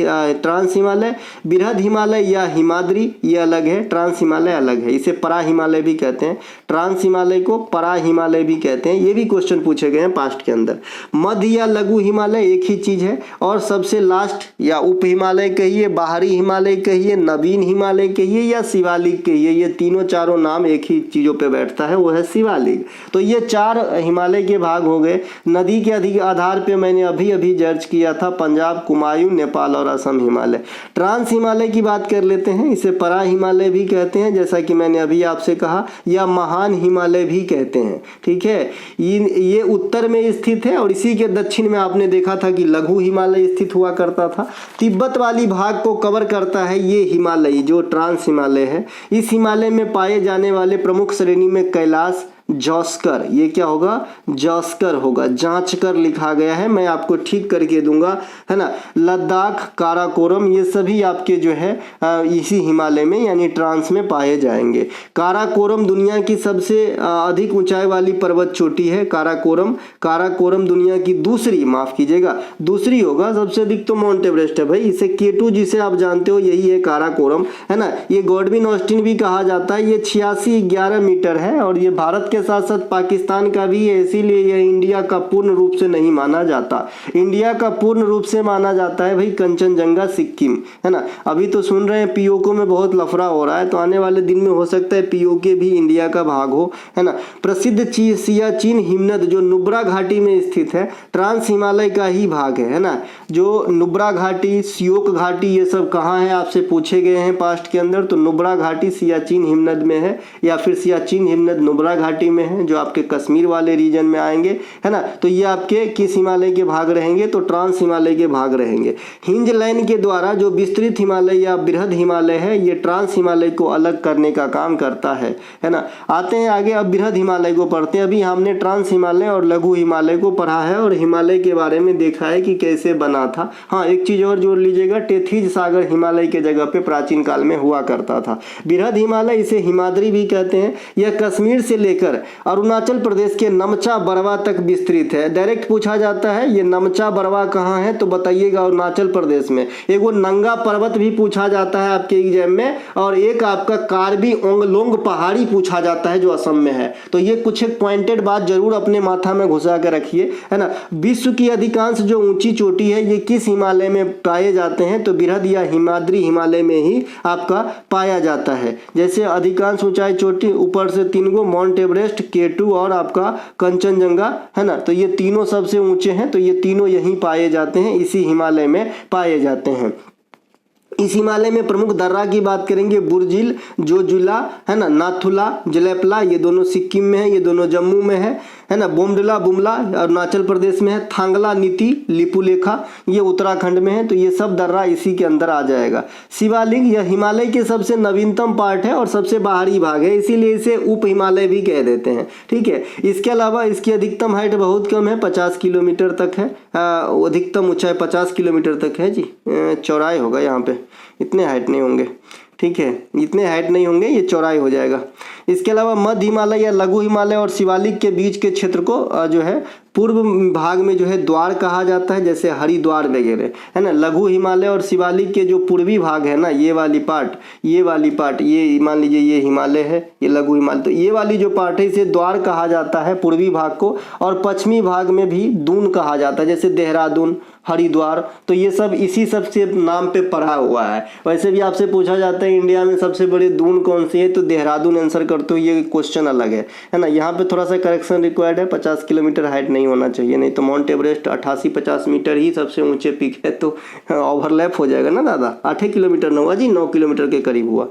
हिमालय या हिमाद्री, ये अलग है, ट्रांस हिमालय अलग है, इसे परा हिमालय भी कहते हैं, ट्रांस हिमालय को परा हिमालय भी कहते हैं। ये भी क्वेश्चन पूछे गए हैं पास्ट के अंदर। मध्य या लघु हिमालय एक ही चीज है, और सबसे लास्ट या उप हिमालय कहिए, बाहरी हिमालय कहिए, नवीन हिमालय कहिए या शिवालिक कहिए, ये तीनों चारों नाम एक ही चीजों पे बैठता है, वो है शिवालिक। तो ये 4 हिमालय के भाग हो गए। नदी के अधिक आधार पे मैंने अभी अभी दर्ज किया था, पंजाब, कुमायूं, नेपाल और असम हिमालय। ट्रांस हिमालय की बात कर लेते हैं, इसे परा हिमालय भी कहते हैं, जैसा कि मैंने अभी आपसे कहा, या महान हिमालय भी कहते हैं। ठीक है, ये उत्तर में स्थित है, और इसी के दक्षिण में आपने देखा था कि लघु हिमालय स्थित हुआ करता था। तिब्बत वाली भाग को कवर करता है ये हिमालय, जो ट्रांस हिमालय है। इस हिमालय में पाए जाने वाले प्रमुख श्रेणी में कैलाश, जॉस्कर, ये क्या होगा, जॉस्कर होगा, जांच कर लिखा गया है, मैं आपको ठीक करके दूंगा, है ना। लद्दाख, काराकोरम, ये सभी आपके जो है इसी हिमालय में यानी ट्रांस में पाए जाएंगे। काराकोरम दुनिया की सबसे अधिक ऊंचाई वाली पर्वत चोटी है। काराकोरम दुनिया की दूसरी होगा, सबसे अधिक तो माउंट एवरेस्ट है भाई। इसे K2 जिसे आप जानते हो, यही है काराकोरम, है ना। ये गॉडविन ऑस्टिन भी कहा जाता है। ये 8611 मीटर है, और ये भारत के साथ साथ पाकिस्तान का भी है, इसीलिए यह इंडिया का पूर्ण रूप से नहीं माना जाता। इंडिया का पूर्ण रूप से माना जाता है भाई कंचनजंगा, सिक्किम, है ना। अभी तो सुन रहे हैं पीओके में बहुत लफड़ा हो रहा है, तो आने वाले दिन में हो सकता है पीओके भी इंडिया का भाग हो, है ना। प्रसिद्ध सियाचिन हिमनद जो नुब्रा घाटी में स्थित है, ट्रांस हिमालय का ही भाग है ना। जो नुब्रा घाटी, सियोक घाटी, ये सब कहाँ है आपसे पूछे गए हैं पास्ट के अंदर, तो नुब्रा घाटी सियाचिन हिमनद में है, या फिर सियाचिन हिमनद नुब्रा घाटी में है, जो आपके कश्मीर वाले रीजन में आएंगे, है ना। तो ये आपके किस हिमालय के भाग रहेंगे, तो ट्रांस हिमालय के भाग रहेंगे। हिंज लाइन के द्वारा जो विस्तृत हिमालय या बृहद हिमालय है, ये ट्रांस हिमालय को अलग करने का काम करता है ना। आते हैं आगे, अब बृहद हिमालय को पढ़ते हैं। अभी हमने ट्रांस हिमालय और लघु हिमालय को पढ़ा है, और हिमालय के बारे में देखा है कि कैसे बना था। हाँ, एक चीज और जोड़ लीजिएगा, टेथिज सागर हिमालय के जगह पे प्राचीन काल में हुआ करता था। बृहद हिमालय, इसे हिमाद्री भी कहते हैं। यह कश्मीर से लेकर अरुणाचल प्रदेश के नमचा बरवा तक विस्तृत है। डायरेक्ट पूछा जाता है ये नमचा बरवा कहाँ है, तो बताइएगा अरुणाचल प्रदेश में। एक वो नंगा पर्वत भी पूछा जाता है आपके एग्जाम में, और एक आपका कार्बी ओंगलोंग पहाड़ी पूछा जाता है जो असम में है। तो ये कुछ एक पॉइंटेड बात जरूर अपने माथा में घुसा के रखिए, है ना। विश्व की अधिकांश जो ऊंची चोटी है, ये किस हिमालय में पाए जाते हैं, तो बृहद या हिमाद्री हिमालय में ही आपका पाया जाता है। जैसे अधिकांश ऊंचाई चोटी ऊपर से 3 गो, माउंट एवरेस्ट, K2 और आपका कंचनजंगा, है ना। तो ये तीनों सबसे ऊंचे हैं, तो ये तीनों यहीं पाए जाते हैं, इसी हिमालय में पाए जाते हैं। इस हिमालय में प्रमुख दर्रा की बात करेंगे, बुर्जिल, जोजिला, है ना, नाथुला, जलेपला, ये दोनों सिक्किम में है, ये दोनों जम्मू में है ना। बोमडिला, बुमला अरुणाचल प्रदेश में है। थांगला, नीति, लिपुलेखा, ये उत्तराखंड में है। तो ये सब दर्रा इसी के अंदर आ जाएगा। शिवालिक, यह हिमालय के सबसे नवीनतम पार्ट है और सबसे बाहरी भाग है, इसीलिए इसे उप हिमालय भी कह देते हैं। ठीक है, इसके अलावा इसकी अधिकतम हाइट बहुत कम है, 50 किलोमीटर तक है। अधिकतम ऊंचाई 50 किलोमीटर तक है जी। चौड़ाई होगा यहाँ पे, इतने हाइट नहीं होंगे। ठीक है, इतने हाइट नहीं होंगे, ये चौड़ाई हो जाएगा। इसके अलावा मध्य हिमालय या लघु हिमालय और शिवालिक के बीच के क्षेत्र को जो है पूर्व भाग में जो है द्वार कहा जाता है, जैसे हरिद्वार वगैरह, है ना। लघु हिमालय और शिवालिक के जो पूर्वी भाग है ना, ये वाली पार्ट, ये मान लीजिए ये हिमालय है, ये लघु हिमालय, तो ये वाली जो पार्ट है इसे द्वार कहा जाता है पूर्वी भाग को, और पश्चिमी भाग में भी दून कहा जाता है, जैसे देहरादून, हरिद्वार। तो ये सब इसी सबसे नाम पे पढ़ा हुआ है। वैसे भी आपसे पूछा जाता है इंडिया में सबसे बड़ी दून कौन सी है, तो देहरादून आंसर करते हो, ये क्वेश्चन अलग है ना। यहाँ पे थोड़ा सा करेक्शन रिक्वायर्ड है, 50 किलोमीटर हाइट नहीं होना चाहिए, नहीं तो माउंट एवरेस्ट 88-50 मीटर ही सबसे ऊंचे पीक है, तो ओवरलैप हो जाएगा ना दादा। 8 किलोमीटर न हुआ जी, 9 किलोमीटर के करीब हुआ।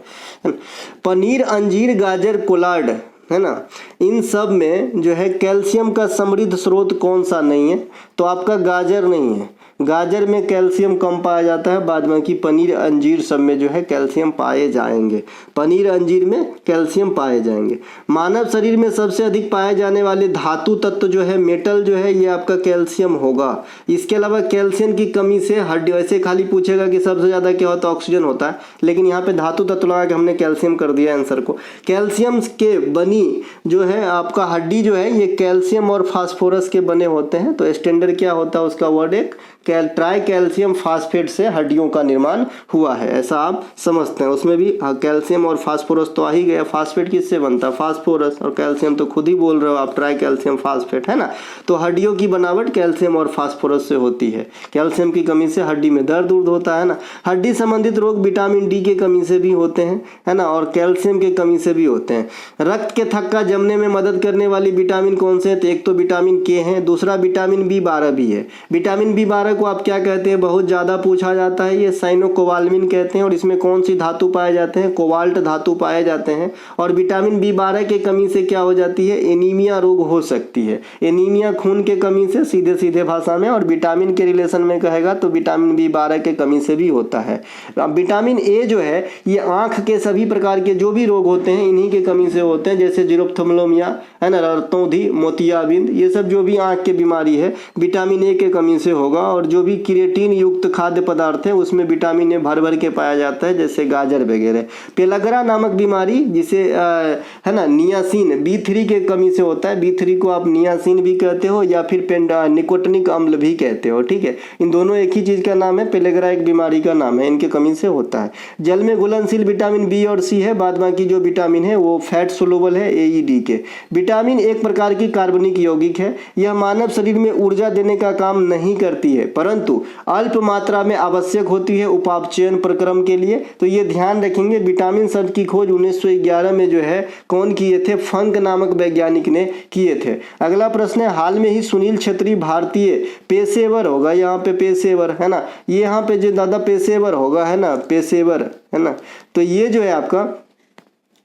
पनीर, अंजीर, गाजर, कोलार्ड, है ना, इन सब में जो है कैल्शियम का समृद्ध स्रोत कौन सा नहीं है, तो आपका गाजर नहीं है। गाजर में कैल्शियम कम पाया जाता है, बाद बाकी पनीर, अंजीर सब में जो है कैल्शियम पाए जाएंगे। पनीर, अंजीर में कैल्शियम पाए जाएंगे। मानव शरीर में सबसे अधिक पाए जाने वाले धातु तत्व जो है, मेटल जो है, ये आपका कैल्शियम होगा। इसके अलावा कैल्शियम की कमी से हड्डी, वैसे खाली पूछेगा कि सबसे ज़्यादा क्या होता है, ऑक्सीजन होता है, लेकिन यहाँ पे धातु तत्व लगा के हमने कैल्शियम कर दिया आंसर को। कैल्शियम के बनी जो है आपका हड्डी जो है, ये कैल्शियम और फास्फोरस के बने होते हैं। तो स्टैंडर्ड क्या होता है उसका वर्ड, एक ट्राई कैल्शियम फास्फेट से हड्डियों का निर्माण हुआ है, ऐसा आप समझते हैं। उसमें भी कैल्शियम और फास्फोरस तो आ ही गया। फास्फेट किससे बनता है? फास्फोरस। और कैल्शियम तो खुद ही बोल रहे हो आप, ट्राई कैल्शियम फास्फेट, है ना। तो हड्डियों की बनावट कैल्शियम और फास्फोरस से होती है। कैल्शियम की कमी से हड्डी में दर्द होता है ना। हड्डी संबंधित रोग विटामिन डी की कमी से भी होते हैं, है ना, और कैल्शियम की कमी से भी होते हैं। रक्त के थक्का जमने में मदद करने वाली विटामिन कौन से हैं? तो एक तो विटामिन के है, दूसरा विटामिन B12 भी है। विटामिन B12 को आप क्या कहते हैं? बहुत ज़्यादा पूछा जाता है। ये साइनोकोबाल्मिन कहते हैं। और इसमें कौन सी धातु पाए जाते हैं? कोबाल्ट धातु पाए जाते हैं। और विटामिन B12 की कमी से क्या हो जाती है? एनीमिया रोग हो सकती है। एनीमिया खून के कमी से, सीधे सीधे भाषा में, और विटामिन के रिलेशन में कहेगा तो विटामिन B12 के कमी से भी होता है। अब विटामिन ए जो है ये आंख के सभी प्रकार के जो भी रोग होते हैं इन्हीं के कमी से होते हैं, जैसे जीरोफ्थल्मिया, है ना, रक्तौंधी, मोतियाबिंद, ये सब जो भी आंख की बीमारी है विटामिन ए के कमी से होगा। और जो भी क्रिएटिन युक्त खाद्य पदार्थ है उसमें विटामिन ए भर भर के पाया जाता है, जैसे गाजर वगैरह। पेलाग्रा नामक बीमारी जिसे है ना नियासिन B3 के कमी से होता है। B3 को आप नियासिन भी कहते हो या फिर निकोटिनिक अम्ल भी कहते हो, ठीक है। इन दोनों एक ही चीज का नाम है, पेलाग्रा एक बीमारी का नाम है, इनके कमी से होता है। जल में घुलनशील विटामिन बी और सी है, बाद बाकी जो विटामिन है वो फैट सोलुबल है, AED के। विटामिन एक प्रकार की कार्बनिक यौगिक है। यह मानव शरीर में ऊर्जा देने का काम नहीं करती है, परंतु अल्प मात्रा में आवश्यक होती है उपापचयन प्रक्रम के लिए। तो ये ध्यान रखेंगे। विटामिन शब्द की खोज 1911 में जो है कौन किए थे? फंक नामक वैज्ञानिक ने किए थे। अगला प्रश्न है, हाल में ही सुनील छेत्री भारतीय पेशेवर होगा, यहाँ पे पेशेवर, है ना, ये यहाँ पे जो दादा पेशेवर होगा, है ना, पेशेवर, है ना। तो ये जो है आपका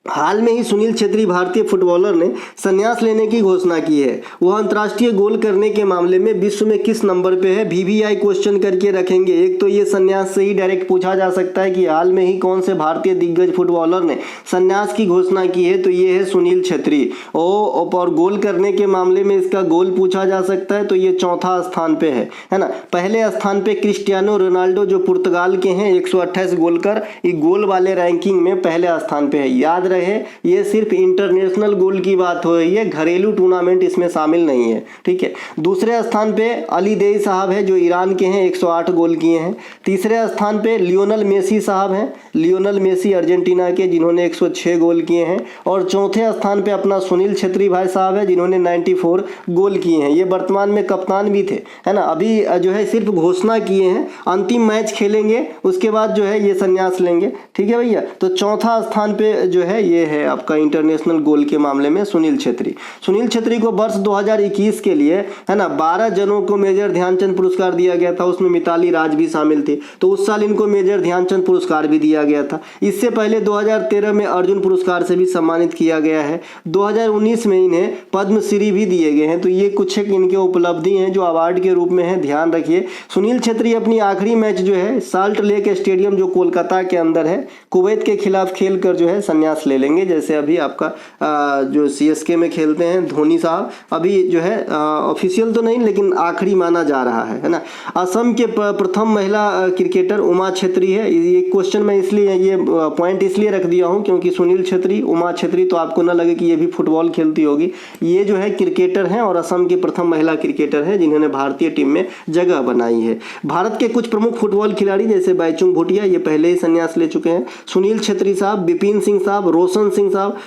हाल में ही सुनील छेत्री भारतीय फुटबॉलर ने संन्यास लेने की घोषणा की है। वह अंतर्राष्ट्रीय गोल करने के मामले में विश्व में किस नंबर पे है? VVI क्वेश्चन करके रखेंगे। एक तो ये संन्यास से ही डायरेक्ट पूछा जा सकता है कि हाल में ही कौन से भारतीय दिग्गज फुटबॉलर ने संन्यास की घोषणा की है, तो ये है सुनील छेत्री। और गोल करने के मामले में इसका गोल पूछा जा सकता है, तो ये चौथा स्थान पे है ना। पहले स्थान पे क्रिस्टियानो रोनाल्डो जो पुर्तगाल के हैं, 128 गोल कर गोल वाले रैंकिंग में पहले स्थान पे है। याद रहे ये सिर्फ इंटरनेशनल गोल की बात हो रही है, घरेलू टूर्नामेंट इसमें शामिल नहीं है, ठीक है। दूसरे स्थान पे अली देई साहब है जो ईरान के हैं, 108 गोल किए हैं। तीसरे स्थान पे लियोनल मेसी साहब हैं, लियोनल मेसी अर्जेंटीना के, जिन्होंने 106 गोल किए हैं। और चौथे स्थान पे अपना सुनील छेत्री भाई साहब है जिन्होंने 94 गोल किए हैं। ये वर्तमान में कप्तान भी थे, है ना। अभी जो है सिर्फ घोषणा किए हैं, अंतिम मैच खेलेंगे उसके बाद जो है ये संन्यास लेंगे, ठीक है भैया। तो चौथा स्थान पे जो है ये है आपका इंटरनेशनल गोल के मामले में सुनील छेत्री। सुनील छेत्री को वर्ष 2021 के लिए, है ना, 12 जनों को मेजर ध्यानचंद पुरस्कार दिया गया था, उसमें मिताली राज भी शामिल थी। तो उस साल इनको मेजर ध्यानचंद पुरस्कार भी दिया गया था। इससे पहले 2013 में अर्जुन पुरस्कार से भी सम्मानित किया गया है। 2019 में इन्हें पद्मश्री भी दिए गए हैं। तो ये कुछ एक इनके उपलब्धि हैं जो अवार्ड के रूप में है, ध्यान रखिए। सुनील छेत्री अपनी आखिरी मैच जो है साल्ट लेक स्टेडियम जो कोलकाता के अंदर है, कुवैत के खिलाफ खेल कर जो है संन्यास ले लेंगे। जैसे अभी आपका जो CSK में खेलते हैं धोनी साहब, अभी जो है ऑफिशियल तो नहीं लेकिन आखिरी माना जा रहा है ना। असम के प्रथम महिला क्रिकेटर उमा छेत्री है। ये क्वेश्चन मैं इसलिए ये पॉइंट इसलिए रख दिया हूँ क्योंकि सुनील छेत्री, उमा छेत्री, तो आपको ना लगे कि ये भी फुटबॉल खेलती होगी। ये जो है क्रिकेटर हैं और असम की प्रथम महिला क्रिकेटर है जिन्होंने भारतीय टीम में जगह बनाई है। भारत के कुछ प्रमुख फुटबॉल खिलाड़ी जैसे बाईचुंग भूटिया ये पहले ही संन्यास ले चुके हैं। सुनील छेत्री साहब, विपिन सिंह साहब, रोशन सिंह साहब,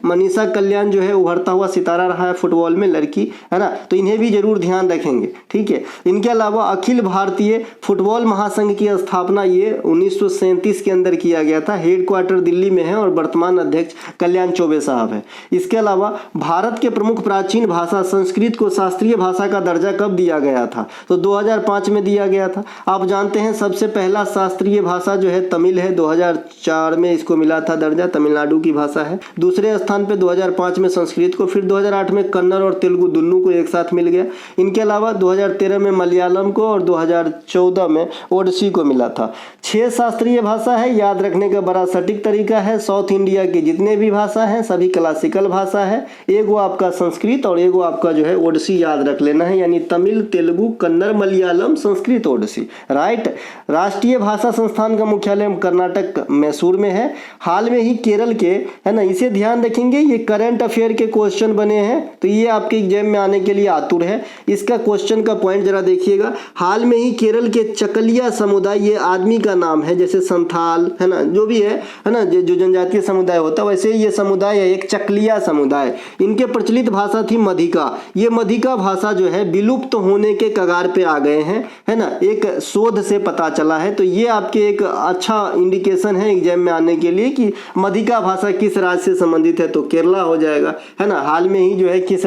मनीषा कल्याण जो है उभरता हुआ सितारा रहा है फुटबॉल में, लड़की, है ना। तो इन्हें भी जरूर ध्यान रखेंगे, ठीक है। इनके अलावा अखिल भारतीय फुटबॉल महासंघ की स्थापना ये 1937 के अंदर किया गया था। हेडक्वार्टर दिल्ली में है और वर्तमान अध्यक्ष कल्याण चौबे साहब है। इसके अलावा भारत के प्रमुख प्राचीन भाषा संस्कृत को शास्त्रीय भाषा का दर्जा कब दिया गया था? तो 2005 में दिया गया था। आप जानते हैं सबसे पहला शास्त्रीय भाषा जो है तमिल है, 2004 में इसको मिला था दर्जा, तमिलनाडु की भाषा है। दूसरे स्थान पे 2005 में संस्कृत को, फिर 2008 में कन्नड़ और तेलुगु दोनों को एक साथ मिल गया। इनके अलावा 2013 में मलयालम को और 2014 में ओडिसी को मिला था। 6 शास्त्रीय भाषा है, याद रखने का बड़ा सटीक तरीका है। साउथ इंडिया की जितने भी भाषा हैं सभी क्लासिकल भाषा है। एगो आपका संस्कृत और एगो आपका जो है ओडिसी याद रख लेना है, यानी तमिल, तेलुगु, कन्नड़, मलयालम, संस्कृत, ओडिसी, राइट। राष्ट्रीय भाषा संस्थान का मुख्यालय कर्नाटक मैसूर में है। हाल हाल में ही केरल के, है ना, इसे ध्यान रखेंगे, ये करंट अफेयर के क्वेश्चन बने हैं तो ये आपके एग्जाम में आने के लिए आतुर है। इसका क्वेश्चन का पॉइंट जरा देखिएगा। हाल में ही केरल के चकलिया समुदाय, ये आदमी का नाम है, जैसे संथाल, है ना, जो भी है ना, जो जनजातीय समुदाय होता है वैसे ये समुदाय है एक चकलिया समुदाय। इनके प्रचलित भाषा थी मधिका। ये मधिका भाषा जो है विलुप्त होने के कगार पे आ गए हैं, है ना, एक शोध से पता चला है। तो ये आपके एक अच्छा इंडिकेशन है एग्जाम में आने के लिए कि मधिका भाषा किस राज्य से संबंधित है, तो केरला हो जाएगा, है ना। हाल में ही जो है किस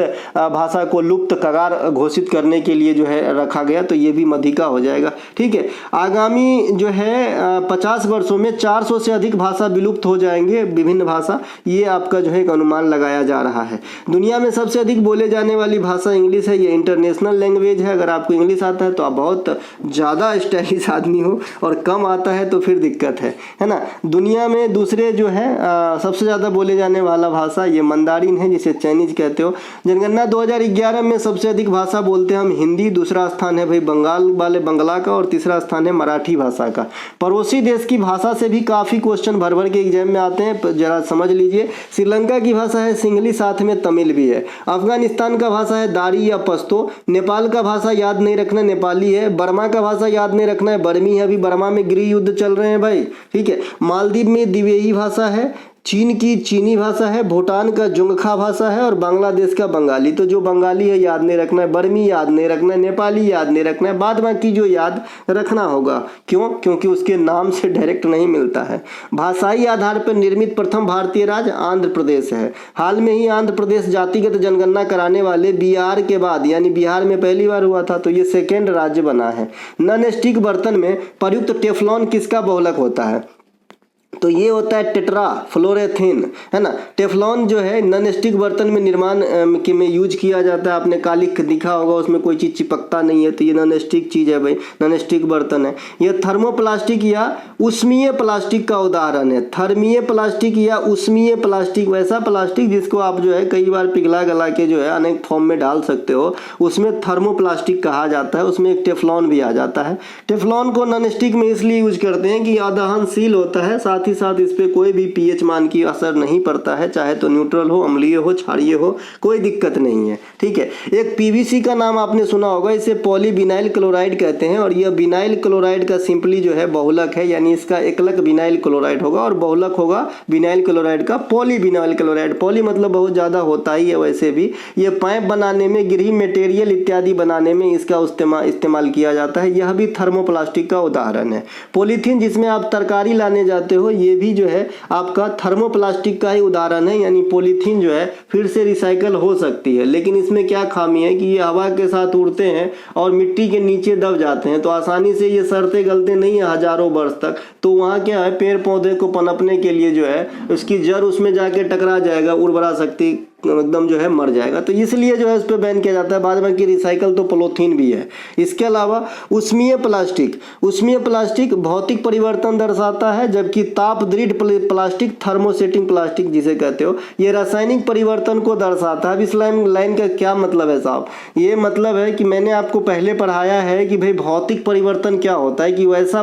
भाषा को लुप्त कगार घोषित करने के लिए जो है रखा गया, तो ये भी मधिका हो जाएगा। ठीक है, आगामी जो है 50 वर्षों में 400 से अधिक भाषा विलुप्त हो जाएंगे, विभिन्न भाषा, ये आपका जो है एक अनुमान लगाया जा रहा है। दुनिया में सबसे अधिक बोले जाने वाली भाषा इंग्लिश है, ये इंटरनेशनल लैंग्वेज है। अगर आपको इंग्लिश आता है तो आप बहुत ज़्यादा स्टाइलिश आदमी हो, और कम आता है तो फिर दिक्कत है ना। दुनिया में दूसरे जो है सबसे ज़्यादा बोले जाने वाला भाषा ये मंदारिन है, जिसे चाइनीज कहते हो। जनगणना 2011 में सबसे अधिक भाषा बोलते हैं हम हिंदी, दूसरा स्थान है भाई बंगाल वाले बंगला का, और तीसरा स्थान है मराठी भाषा का। पड़ोसी देश की भाषा से भी काफ़ी क्वेश्चन भर भर के एग्जाम में आते हैं, जरा समझ लीजिए। श्रीलंका की भाषा है सिंगली, साथ में तमिल भी है। अफगानिस्तान का भाषा है दारी या पश्तो। नेपाल का भाषा याद नहीं रखना, नेपाली है। बर्मा का भाषा याद नहीं रखना है, बर्मी है। अभी बर्मा में गृह युद्ध चल रहे हैं भाई, ठीक है। मालदीव में दिवेही भाषा है। चीन की चीनी भाषा है। भूटान का जुंगखा भाषा है, और बांग्लादेश का बंगाली। तो जो बंगाली है याद नहीं रखना है, बर्मी याद नहीं रखना है, नेपाली याद नहीं रखना है, बाद बाकी जो याद रखना होगा। क्यों? क्योंकि उसके नाम से डायरेक्ट नहीं मिलता है। भाषाई आधार पर निर्मित प्रथम भारतीय राज्य आंध्र प्रदेश है। हाल में ही आंध्र प्रदेश जातिगत जनगणना कराने वाले बिहार के बाद, यानी बिहार में पहली बार हुआ था, तो ये सेकेंड राज्य बना है। नॉन स्टिक बर्तन में प्रयुक्त टेफ्लॉन किसका बहुलक होता है? तो ये होता है टेट्रा फ्लोरेथिन, है ना। टेफ्लॉन जो है नॉन स्टिक बर्तन में निर्माण में यूज किया जाता है। आपने कालिख दिखा होगा, उसमें कोई चीज़ चिपकता नहीं है, तो ये नॉन स्टिक चीज़ है भाई, नॉन स्टिक बर्तन है। ये थर्मोप्लास्टिक या उष्मीय प्लास्टिक का उदाहरण है। थर्मीय प्लास्टिक या उष्मीय प्लास्टिक, वैसा प्लास्टिक जिसको आप जो है कई बार पिघला गला के जो है अनेक फॉर्म में डाल सकते हो, उसमें थर्मोप्लास्टिक कहा जाता है। उसमें एक टेफ्लॉन भी आ जाता है। टेफ्लॉन को नॉन स्टिक में इसलिए यूज करते हैं कि अदहनशील होता है, साथ ही साथ इस पे कोई भी पीएच मान की असर नहीं पड़ता है, चाहे तो न्यूट्रल हो, अम्लीय हो, क्षारीय हो, कोई दिक्कत नहीं है, ठीक है। एक पीवीसी का नाम आपने सुना होगा, इसे पॉलीविनाइल क्लोराइड कहते हैं, और यह विनाइल क्लोराइड का सिंपली जो है बहुलक है, यानी इसका एकलक विनाइल क्लोराइड होगा और बहुलक होगा विनाइल क्लोराइड का पॉलीविनाइल क्लोराइड। पॉली मतलब बहुत ज़्यादा होता ही है। वैसे भी ये पाइप बनाने में, गृह मटेरियल इत्यादि बनाने में इसका इस्तेमाल किया जाता है। यह भी थर्मोप्लास्टिक का उदाहरण है। पॉलीथीन जिसमें आप तरकारी लाने जाते हो, ये भी जो है आपका थर्मोप्लास्टिक का ही उदाहरण है। यानी पॉलीथीन जो है फिर से रिसाइकल हो सकती है, लेकिन इसमें क्या खामी है कि ये हवा के साथ उड़ते हैं और मिट्टी के नीचे दब जाते हैं, तो आसानी से ये सड़ते गलते नहीं है हजारों वर्ष तक। तो वहाँ क्या है, पेड़ पौधे को पनपने के लिए जो है उसकी जड़ उसमें जाके टकरा जाएगा, उर्वरा शक्ति एकदम जो है मर जाएगा, तो इसलिए जो है उस पर बैन किया जाता है। बाद में कि रिसाइकल तो पॉलीथीन भी है। इसके अलावा उष्मीय प्लास्टिक भौतिक परिवर्तन दर्शाता है, जबकि ताप दृढ़ प्लास्टिक, थर्मोसेटिंग प्लास्टिक जिसे कहते हो, ये रासायनिक परिवर्तन को दर्शाता है। अब इस लाइन का क्या मतलब है साहब? ये मतलब है कि मैंने आपको पहले पढ़ाया है कि भाई भौतिक परिवर्तन क्या होता है, कि वैसा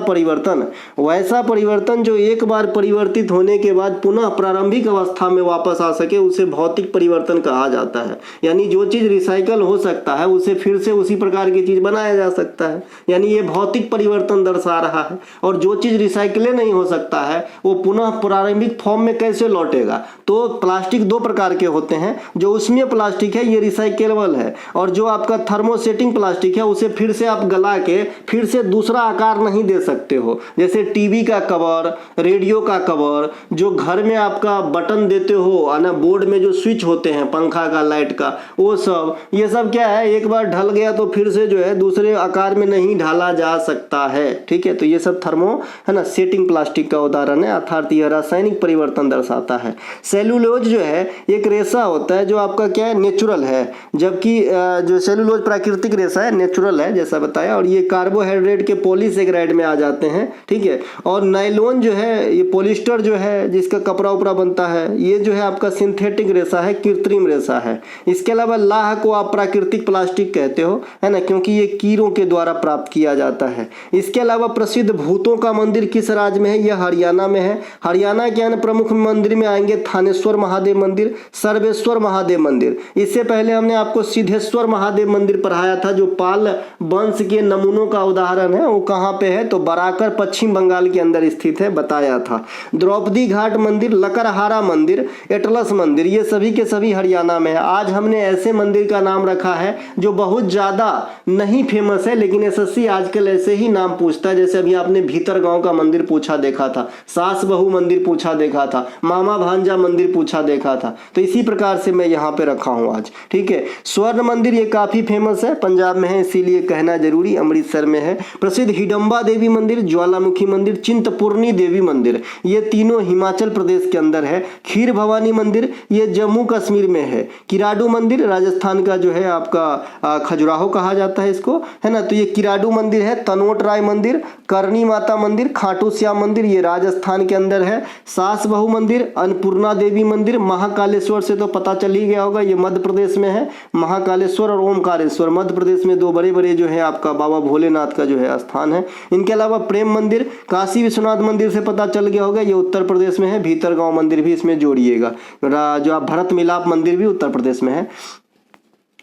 परिवर्तन जो एक बार परिवर्तित होने के बाद पुनः प्रारंभिक अवस्था में वापस आ सके, उसे भौतिक परिवर्तन कहा जाता है। यानी जो चीज रिसाइकल हो सकता है उसे फिर से उसी प्रकार की चीज बनाया जा सकता है, यानी ये भौतिक परिवर्तन दर्शा रहा है। और जो चीज रिसाइकल नहीं हो सकता है वो पुनः प्रारंभिक फॉर्म में कैसे लौटेगा? तो प्लास्टिक दो प्रकार के होते हैं। जो उष्मीय प्लास्टिक है ये रिसाइकेबल है, और जो आपका थर्मोसेटिंग प्लास्टिक है उसे फिर से आप गला के फिर से दूसरा आकार नहीं दे सकते हो। जैसे टीवी का कवर, रेडियो का कवर, जो घर में आपका बटन देते हो ना, बोर्ड में जो स्विच होते हैं पंखा का, लाइट का, वो सब, ये सब क्या है, एक बार ढल गया तो फिर से जो है दूसरे आकार में नहीं ढाला जा सकता है, ठीक है। तो ये सब थर्मो है ना सेटिंग प्लास्टिक का उदाहरण है, अर्थात यह रासायनिक परिवर्तन दर्शाता है। सेलुलोज जो है एक रेशा होता है जो आपका क्या है, नेचुरल है, जबकि जो सेलुलोज प्राकृतिक रेशा है, नेचुरल है जैसा बताया, और ये कार्बोहाइड्रेट के पॉलीसेकेराइड में आ जाते हैं, ठीक है। और नायलॉन जो है, ये पॉलिस्टर जो है जिसका कपड़ा उपड़ा बनता है, ये जो है आपका सिंथेटिक रेशा है, कृत्रिम रेशा है। इसके अलावा लाह को आप प्राकृतिक प्लास्टिक कहते हो, है ना, क्योंकि ये कीड़ों के द्वारा प्राप्त किया जाता है। इसके अलावा प्रसिद्ध भूतों का मंदिर किस राज्य में है? यह हरियाणा में है। हरियाणा के अन्य प्रमुख मंदिर में आएंगे थानेश्वर महादेव मंदिर, सर्वेश्वर महादेव मंदिर। इससे पहले हमने आपको सिद्धेश्वर महादेव मंदिर पढ़ाया था, जो पाल वंश के नमूनों का उदाहरण है। वो कहाँ पे है? तो बराकर पश्चिम बंगाल के अंदर स्थित है, बताया था। द्रौपदी घाट मंदिर, लकड़हारा मंदिर, एटलस मंदिर, ये सभी के सभी हरियाणा में है। आज हमने ऐसे मंदिर का नाम रखा है जो बहुत ज्यादा नहीं फेमस है, लेकिन एसएससी आजकल ऐसे ही नाम पूछता है। जैसे अभी आपने भीतर गांव का मंदिर पूछा देखा था, सास बहू मंदिर पूछा देखा था, मामा भांजा मंदिर पूछा देखा था। तो इसी प्रकार से मैं यहाँ पे रखा हूँ आज, ठीक है। स्वर्ण मंदिर ये काफी फेमस है, पंजाब में है, इसीलिए कहना जरूरी, अमृतसर में है। प्रसिद्ध हिडम्बा देवी मंदिर, ज्वालामुखी मंदिर, चिंतपूर्णी देवी मंदिर, ये तीनों हिमाचल प्रदेश के अंदर है। खीर भवानी मंदिर ये जम्मू कश्मीर में है। किराडू मंदिर राजस्थान का जो है आपका खजुराहो कहा जाता है इसको, है ना, तो ये किराडू मंदिर है। तनोट राय मंदिर, करणी माता मंदिर, खाटू श्याम मंदिर, ये राजस्थान के अंदर है। सास बहू मंदिर, अन्नपूर्णा देवी मंदिर, महाकालेश्वर से तो पता चल ही गया होगा, ये मध्य प्रदेश में है। महाकालेश्वर और ओमकारेश्वर मध्य प्रदेश में दो बड़े बड़े जो है आपका बाबा भोलेनाथ का जो है स्थान है। इनके अलावा प्रेम मंदिर, काशी विश्वनाथ मंदिर से पता चल गया होगा, ये उत्तर प्रदेश में है। भीतरगांव मंदिर भी इसमें जोड़िएगा। जो आप भरत मिलाप मंदिर भी उत्तर प्रदेश में है।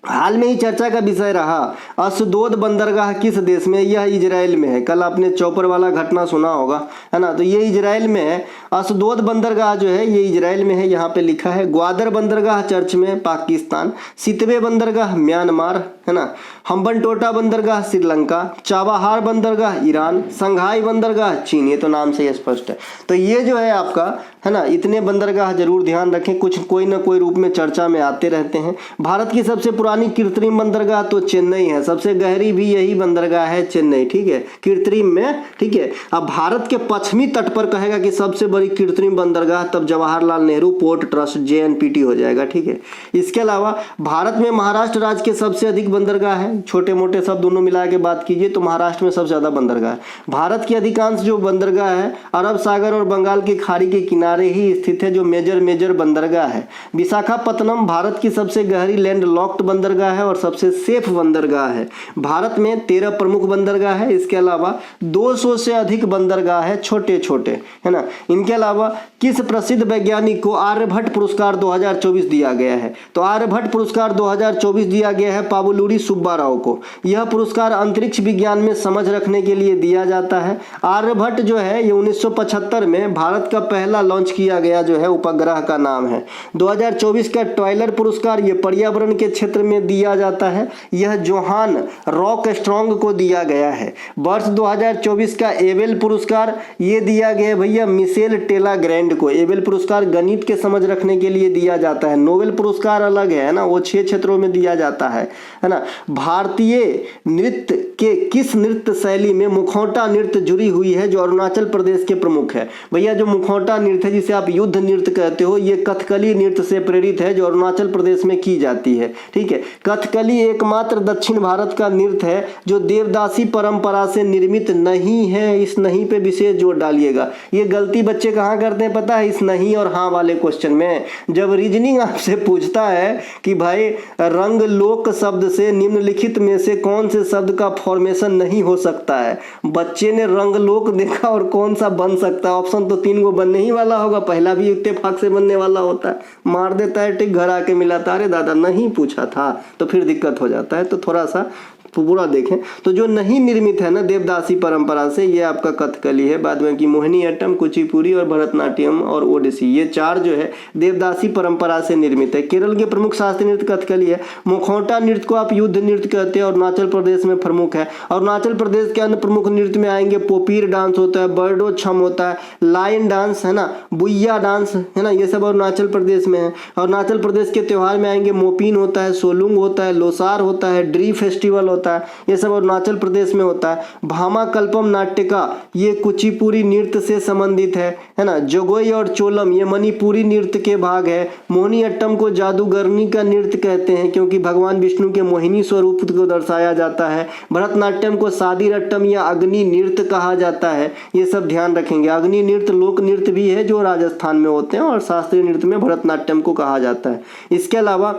हाल में ही चर्चा का विषय रहा अशदोद बंदरगाह किस देश में? यह इजराइल में है। कल आपने चौपर वाला घटना सुना होगा, है ना, तो ये इजराइल में है। अशदोद बंदरगाह जो है ये इजराइल में है, यहाँ पे लिखा है। ग्वादर बंदरगाह चर्च में पाकिस्तान, सितवे बंदरगाह म्यांमार, है ना, हम्बनटोटा बंदरगाह श्रीलंका, चाबाहार बंदरगाह ईरान, संघाई बंदरगाह चीन, ये तो नाम से स्पष्ट है। तो ये जो है आपका, है ना, इतने बंदरगाह जरूर ध्यान रखें, कुछ कोई ना कोई रूप में चर्चा में आते रहते हैं। भारत की सबसे पुरानी कृत्रिम बंदरगाह तो चेन्नई है, सबसे गहरी भी यही बंदरगाह है चेन्नई, ठीक है, कृत्रिम में, ठीक है। अब भारत के पश्चिमी तट पर कहेगा कि सबसे बड़ी कृत्रिम बंदरगाह, तब Jawaharlal Nehru port trust JNPT हो जाएगा, ठीक है। इसके अलावा भारत में महाराष्ट्र राज्य के सबसे अधिक बंदरगाह है। छोटे मोटे सब दोनों मिला के बात कीजिए तो महाराष्ट्र में सबसे ज्यादा बंदरगाह है। भारत की अधिकांश जो बंदरगाह है अरब सागर और बंगाल की खाड़ी के किनारे ही स्थित है, जो मेजर बंदरगाह है। विशाखापत्तनम भारत की सबसे गहरी लैंड लॉक्ड बंदरगाह है और सबसे सेफ बंदरगाह है। भारत में 13 प्रमुख बंदरगाह है। इसके अलावा 200 से अधिक बंदरगाह है, छोटे छोटे, है ना। इनके अलावा किस प्रसिद्ध वैज्ञानिक को आर्यभट्ट पुरस्कार 2024 दिया गया है? तो आर्यभट्ट पुरस्कार 2024 दिया गया है पावलुरी सुब्बा राव को। यह पुरस्कार अंतरिक्ष विज्ञान में समझ रखने के लिए दिया जाता है। आर्यभट्ट जो है ये 1975 में भारत का पहला लॉन्च किया गया जो है उपग्रह का नाम है। 2024 का टॉयलर पुरस्कार ये पर्यावरण के क्षेत्र में दिया जाता है, यह जोहान रॉक स्ट्रॉन्ग को दिया गया है। वर्ष 2024 का एबेल पुरस्कार ये दिया गया भैया मिशेल टेला ग्रैंड को। एबेल पुरस्कार गणित के समझ रखने के लिए दिया जाता है। नोबेल पुरस्कार अलग है ना, वो 6 क्षेत्रों में दिया जाता है ना। भारतीय नृत्य के किस नृत्य शैली में मुखौटा नृत्य जुड़ी हुई है, जो अरुणाचल प्रदेश के प्रमुख है? भैया जो मुखौटा नृत्य है जिसे आप युद्ध नृत्य कहते हो, ये कथकली नृत्य से प्रेरित है जो अरुणाचल प्रदेश में की जाती है, ठीक है। कथकली एकमात्र दक्षिण भारत का नृत्य है जो देवदासी परंपरा से निर्मित नहीं है। इस नहीं पे विशेष जोर डालिएगा। ये गलती बच्चे कहाँ करते हैं पता है? इस नहीं और हाँ वाले क्वेश्चन में। जब रीजनिंग आपसे पूछता है कि भाई रंग लोक शब्द से निम्नलिखित में से कौन से शब्द का फॉर्मेशन नहीं हो सकता है, बच्चे ने रंग लोक देखा और कौन सा बन सकता है? ऑप्शन तो 3 को बनने ही वाला होगा, पहला भी इत्तेफाक से बनने वाला होता है, मार देता है टिक, घर आके मिलाता, अरे दादा नहीं पूछा था, तो फिर दिक्कत हो जाता है। तो थोड़ा सा पूरा देखें तो जो नहीं निर्मित है ना देवदासी परंपरा से, ये आपका कथकली है। बाद में की मोहिनीअट्टम, कुचिपुड़ी और भरतनाट्यम और ओडिसी, ये 4 जो है देवदासी परंपरा से निर्मित है। केरल के प्रमुख शास्त्रीय नृत्य कथकली है। मुखौटा नृत्य को आप युद्ध नृत्य कहते हैं, अरुणाचल प्रदेश में प्रमुख है। अरुणाचल प्रदेश के अन्य प्रमुख नृत्य में आएंगे पोपीर डांस होता है, बर्डो छम होता है, लाइन डांस है ना, बुइया डांस है ना, ये सब अरुणाचल प्रदेश में है। अरुणाचल प्रदेश के त्योहार में आएंगे मोपिन होता है, सोलुंग होता है, लोसार होता है, ड्री फेस्टिवल होता है, होता है, ये सब अरुणाचल प्रदेश में होता है। भामाकल्पम नाट्यका ये कुचिपुड़ी नृत्य से संबंधित है ना। जगोई और चोलम ये मणिपुरी नृत्य के भाग है। मोहिनीअट्टम को जादूगरनी का नृत्य कहते हैं क्योंकि भगवान विष्णु के मोहिनी स्वरूप को दर्शाया जाता है। भरतनाट्यम को सादीरट्टम या अग्नि नृत्य कहा जाता है। ये सब ध्यान रखेंगे। अग्नि नृत्य लोक नृत्य भी है जो राजस्थान में होते हैं और शास्त्रीय नृत्य में भरतनाट्यम को कहा जाता है। इसके अलावा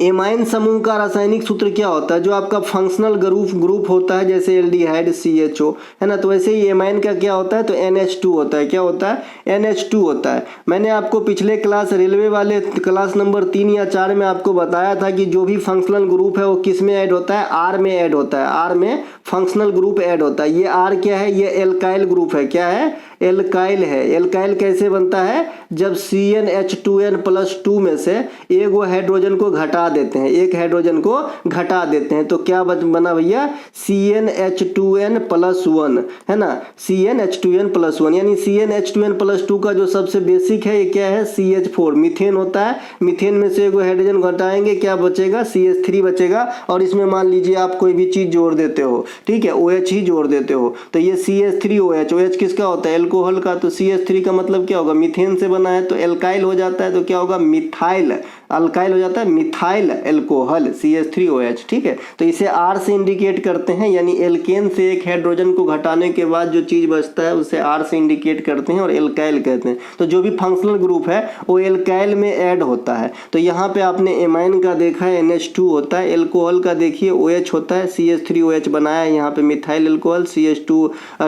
एमाइन समूह का रासायनिक सूत्र क्या होता है? जो आपका फंक्शनल ग्रुप होता है जैसे एल्डिहाइड CHO है ना, तो वैसे ही एमाइन का क्या होता है तो NH2 होता है। क्या होता है? NH2 होता है। मैंने आपको पिछले क्लास रेलवे वाले क्लास नंबर 3 या 4 में आपको बताया था कि जो भी फंक्शनल ग्रुप है वो किस में ऐड होता है? R में ऐड होता है। R में फंक्शनल ग्रुप ऐड होता है। ये R क्या है? ये एल्काइल ग्रुप है। क्या है? एल्काइल है। एल्काइल कैसे बनता है? जब CnH2n+2 में से एक हाइड्रोजन को घटा देते हैं, एक हाइड्रोजन को घटा देते हैं तो क्या बना भैया? CnH2n+1 है ना। CnH2n+1 यानी CnH2n+2 का जो सबसे बेसिक है ये क्या है? CH4 मीथेन होता है। मीथेन में से एक हाइड्रोजन घटाएंगे, क्या बचेगा? CH3 बचेगा। और इसमें मान लीजिए आप कोई भी चीज जोड़ देते हो, ठीक है, OH ही जोड़ देते हो तो ये CH3OH। OH किसका होता है? एल्कोहल का। तो CH3 का मतलब क्या होगा? मीथेन से बना है तो एल्काइल हो जाता है तो क्या होगा? मिथाइल। अल्काइल हो जाता है मिथाइल एल्कोहल CH3OH, ठीक है। तो इसे R से इंडिकेट करते हैं, यानी एल्केन से एक हाइड्रोजन को घटाने के बाद जो चीज बचता है उसे R से इंडिकेट करते हैं और एल्काइल कहते हैं। तो जो भी फंक्शनल ग्रुप है वो एल्काइल में ऐड होता है। तो यहाँ पे आपने एमाइन का देखा है NH2 होता है, एल्कोहल का देखिए OH होता है, CH3OH बनाया है यहाँ पे मिथाइल एल्कोहल,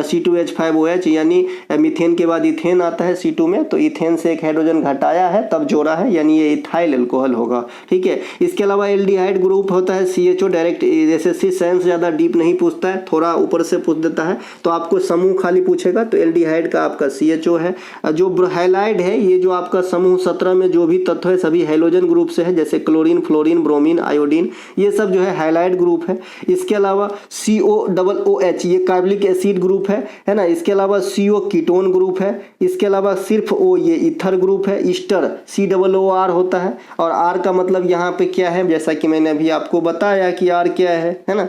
C2H5OH यानी मीथेन के बाद इथेन आता है C2 में, तो इथेन से एक हाइड्रोजन घटाया है तब जोड़ा है, यानी ये इथाइल एल्कोहल होगा, ठीक है। इसके अलावा एल्डिहाइड ग्रुप होता है CHO। डायरेक्ट SSC साइंस ज़्यादा डीप नहीं पूछता है, थोड़ा ऊपर से पूछ देता है, तो आपको समूह खाली पूछेगा तो एल्डिहाइड का आपका CHO है। जो हैलाइड है ये जो आपका समूह 17 में जो भी तत्व है सभी हैलोजन ग्रुप से है, जैसे क्लोरीन, फ्लोरीन, ब्रोमीन, आयोडीन, ये सब जो है हैलाइड ग्रुप है। इसके अलावा COOH ये कार्बोनिक एसिड ग्रुप है ना। इसके अलावा CO कीटोन ग्रुप है। इसके अलावा सिर्फ O ये ईथर ग्रुप है। ईस्टर COOR होता है। और R का मतलब यहाँ पे क्या है, जैसा कि मैंने अभी आपको बताया कि R क्या है ना।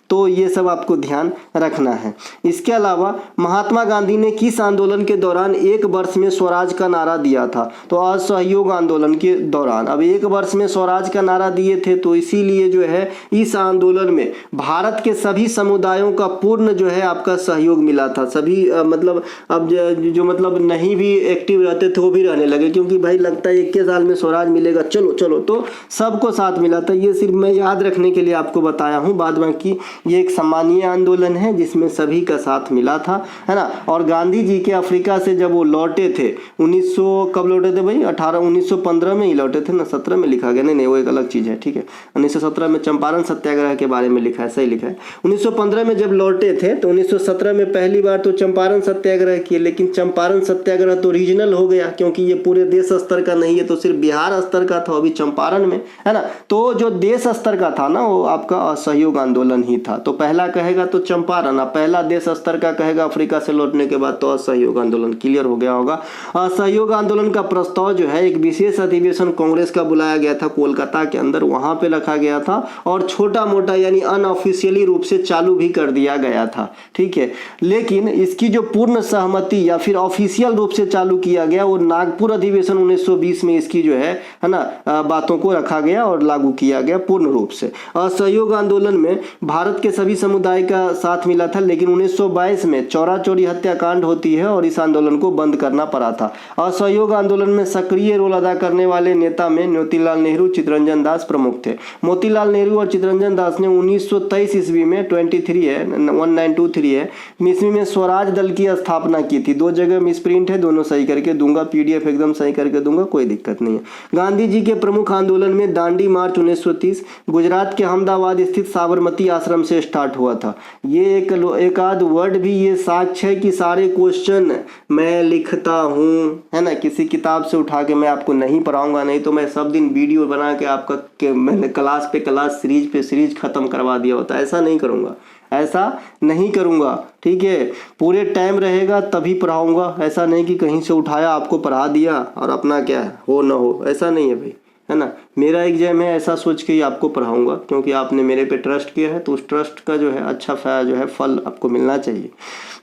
तो ये सब आपको ध्यान रखना है। इसके अलावा महात्मा गांधी ने किस आंदोलन के दौरान 1 वर्ष में स्वराज का नारा दिया था? तो असहयोग आंदोलन के दौरान। अब 1 वर्ष में स्वराज का नारा दिए थे तो इसीलिए जो है इस आंदोलन में भारत के सभी समुदायों का पूर्ण जो है आपका सहयोग मिला था। सभी मतलब अब जो मतलब नहीं भी एक्टिव रहते थे वो भी रहने लगे, क्योंकि भाई लगता है 21 साल में स्वराज मिलेगा, चलो चलो, तो सबको साथ मिला था। ये सिर्फ मैं याद रखने के लिए आपको बताया हूँ, बाद बाकी ये एक सम्मानीय आंदोलन है जिसमें सभी का साथ मिला था, है ना। और गांधी जी के अफ्रीका से जब वो लौटे थे 1900 कब लौटे थे भाई? 1915 में ही लौटे थे ना, 17 में लिखा गया, नहीं वो एक अलग चीज़ है, ठीक है। 1917 में चंपारण सत्याग्रह के बारे में लिखा है, सही लिखा है। 1915 में जब लौटे थे तो 1917 में पहली बार तो चंपारण सत्याग्रह किए, लेकिन चंपारण सत्याग्रह तो रीजनल हो गया क्योंकि ये पूरे देश स्तर का नहीं है, तो सिर्फ बिहार स्तर का था, अभी चंपारण में, है ना। तो जो देश स्तर का था ना वो आपका असहयोग आंदोलन ही था। तो पहला कहेगा तो चंपारण, पहला देश स्तर का कहेगा अफ्रीका से लौटने के बाद तो असहयोग आंदोलन। क्लियर हो गया होगा। असहयोग आंदोलन का प्रस्ताव जो है एक विशेष अधिवेशन कांग्रेस का बुलाया गया था कोलकाता के अंदर, वहां पे रखा गया था और छोटा मोटा यानी अनऑफिशियली रूप से चालू भी कर दिया गया था, ठीक है। लेकिन इसकी जो पूर्ण सहमति या फिर ऑफिशियल रूप से चालू किया गया वो नागपुर अधिवेशन 1920 में इसकी जो है ना बातों को रखा गया और लागू किया गया पूर्ण रूप से। असहयोग आंदोलन में भारत के सभी समुदाय का साथ मिला था, लेकिन 1922 में चौरा चौरी हत्याकांड होती है और इस आंदोलन को बंद करना पड़ा था। असहयोग आंदोलन में सक्रिय रोल अदा करने वाले नेता में मोतीलाल नेहरू, चित्तरंजन दास प्रमुख थे। मोतीलाल नेहरू और चित्तरंजन दास ने 1923 ईस्वी में 1923 है ईस्वी में स्वराज दल की स्थापना की थी। 2 जगह मिसप्रिंट है, दोनों सही करके दूंगा, PDF एकदम सही करके दूंगा, कोई दिक्कत नहीं है। गांधी जी के प्रमुख आंदोलन में दांडी मार्च 1930 गुजरात के अहमदाबाद स्थित साबरमती आश्रम से स्टार्ट हुआ था। ये एक आध वर्ड भी ये साक्ष्य है कि सारे क्वेश्चन मैं लिखता हूँ, है ना। किसी किताब से उठा के मैं आपको नहीं पढ़ाऊंगा, नहीं तो मैं सब दिन वीडियो बना के आपका मैंने क्लास पे क्लास, सीरीज पे सीरीज खत्म करवा दिया होता। ऐसा नहीं करूँगा, ऐसा नहीं करूँगा, ठीक है। पूरे टाइम रहेगा तभी पढ़ाऊँगा, ऐसा नहीं कि कहीं से उठाया आपको पढ़ा दिया और अपना क्या हो ना हो, ऐसा नहीं है भाई, है ना। मेरा एग्जाम है ऐसा सोच के ही आपको पढ़ाऊंगा, क्योंकि आपने मेरे पे ट्रस्ट किया है तो उस ट्रस्ट का जो है अच्छा फल आपको मिलना चाहिए।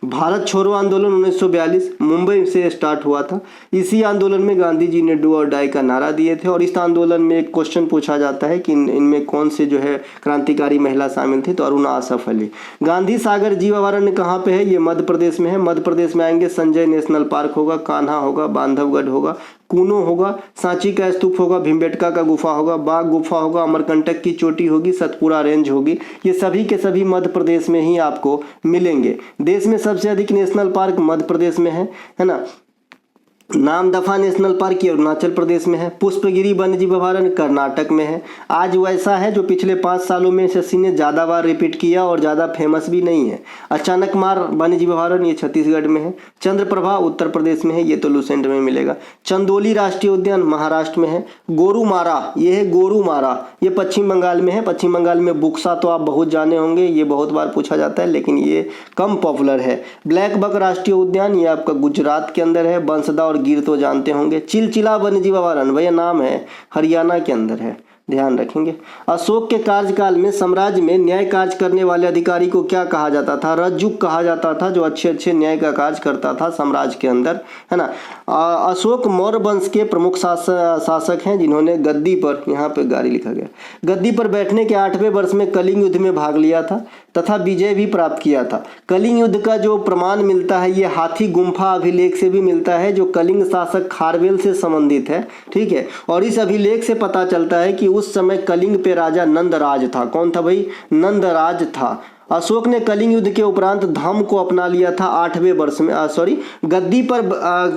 भारत छोड़ो आंदोलन 1942 मुंबई से स्टार्ट हुआ था। इसी आंदोलन में गांधी जी ने डू और डाई का नारा दिए थे, और इस आंदोलन में एक क्वेश्चन पूछा जाता है कि इनमें कौन से जो है क्रांतिकारी महिला शामिल थी, तो अरुणा आसफ अली। गांधी सागर जीव अभयारण्य कहाँ पे है? ये मध्य प्रदेश में है। मध्य प्रदेश में आएंगे संजय नेशनल पार्क होगा, कान्हा होगा, बांधवगढ़ होगा, कूनो होगा, सांची का स्तूप होगा, भीमबेटका का गुफा होगा, बाघ गुफा होगा, अमरकंटक की चोटी होगी, सतपुरा रेंज होगी। ये सभी के सभी मध्य प्रदेश में ही आपको मिलेंगे। देश में सबसे अधिक नेशनल पार्क मध्य प्रदेश में है ना। नामदफा नेशनल पार्क ये अरुणाचल प्रदेश में है। पुष्पगिरी वन्यजीव अभयारण्य कर्नाटक में है। आज वैसा है जो पिछले 5 सालों में एसएससी ने ज़्यादा बार रिपीट किया और ज़्यादा फेमस भी नहीं है। अचानकमार वन्यजीव अभयारण्य ये छत्तीसगढ़ में है। चंद्रप्रभा उत्तर प्रदेश में है, ये तो लुसेंट में मिलेगा। चंदोली राष्ट्रीय उद्यान महाराष्ट्र में है। गोरुमारा ये है, गोरुमारा ये पश्चिम बंगाल में है। पश्चिम बंगाल में बुक्सा तो आप बहुत जाने होंगे, ये बहुत बार पूछा जाता है लेकिन ये कम पॉपुलर है। ब्लैक बक राष्ट्रीय उद्यान ये आपका गुजरात के अंदर है। बंसदा और गिर तो जानते होंगे। चिलचिला वन्यजीव अभयारण्य भैया नाम है, हरियाणा के अंदर है, ध्यान रखेंगे। अशोक के कार्यकाल में साम्राज्य में न्याय कार्य करने वाले अधिकारी को क्या कहा जाता था? रज्जुक कहा जाता था, जो अच्छे न्याय का कार्य करता था साम्राज्य के अंदर, है ना। अशोक मौर्य वंश के प्रमुख शासक हैं जिन्होंने गद्दी पर, यहाँ पे गाड़ी लिखा गया, गद्दी पर बैठने के 8वें वर्ष में कलिंग युद्ध में भाग लिया था तथा विजय भी प्राप्त किया था। कलिंग युद्ध का जो प्रमाण मिलता है ये हाथी गुम्फा अभिलेख से भी मिलता है, जो कलिंग शासक खारवेल से संबंधित है, ठीक है। और इस अभिलेख से पता चलता है कि उस समय कलिंग पे राजा नंदराज था। कौन था भाई? नंदराज था। अशोक ने कलिंग युद्ध के उपरांत धम्म को अपना लिया था 8वें वर्ष में, गद्दी पर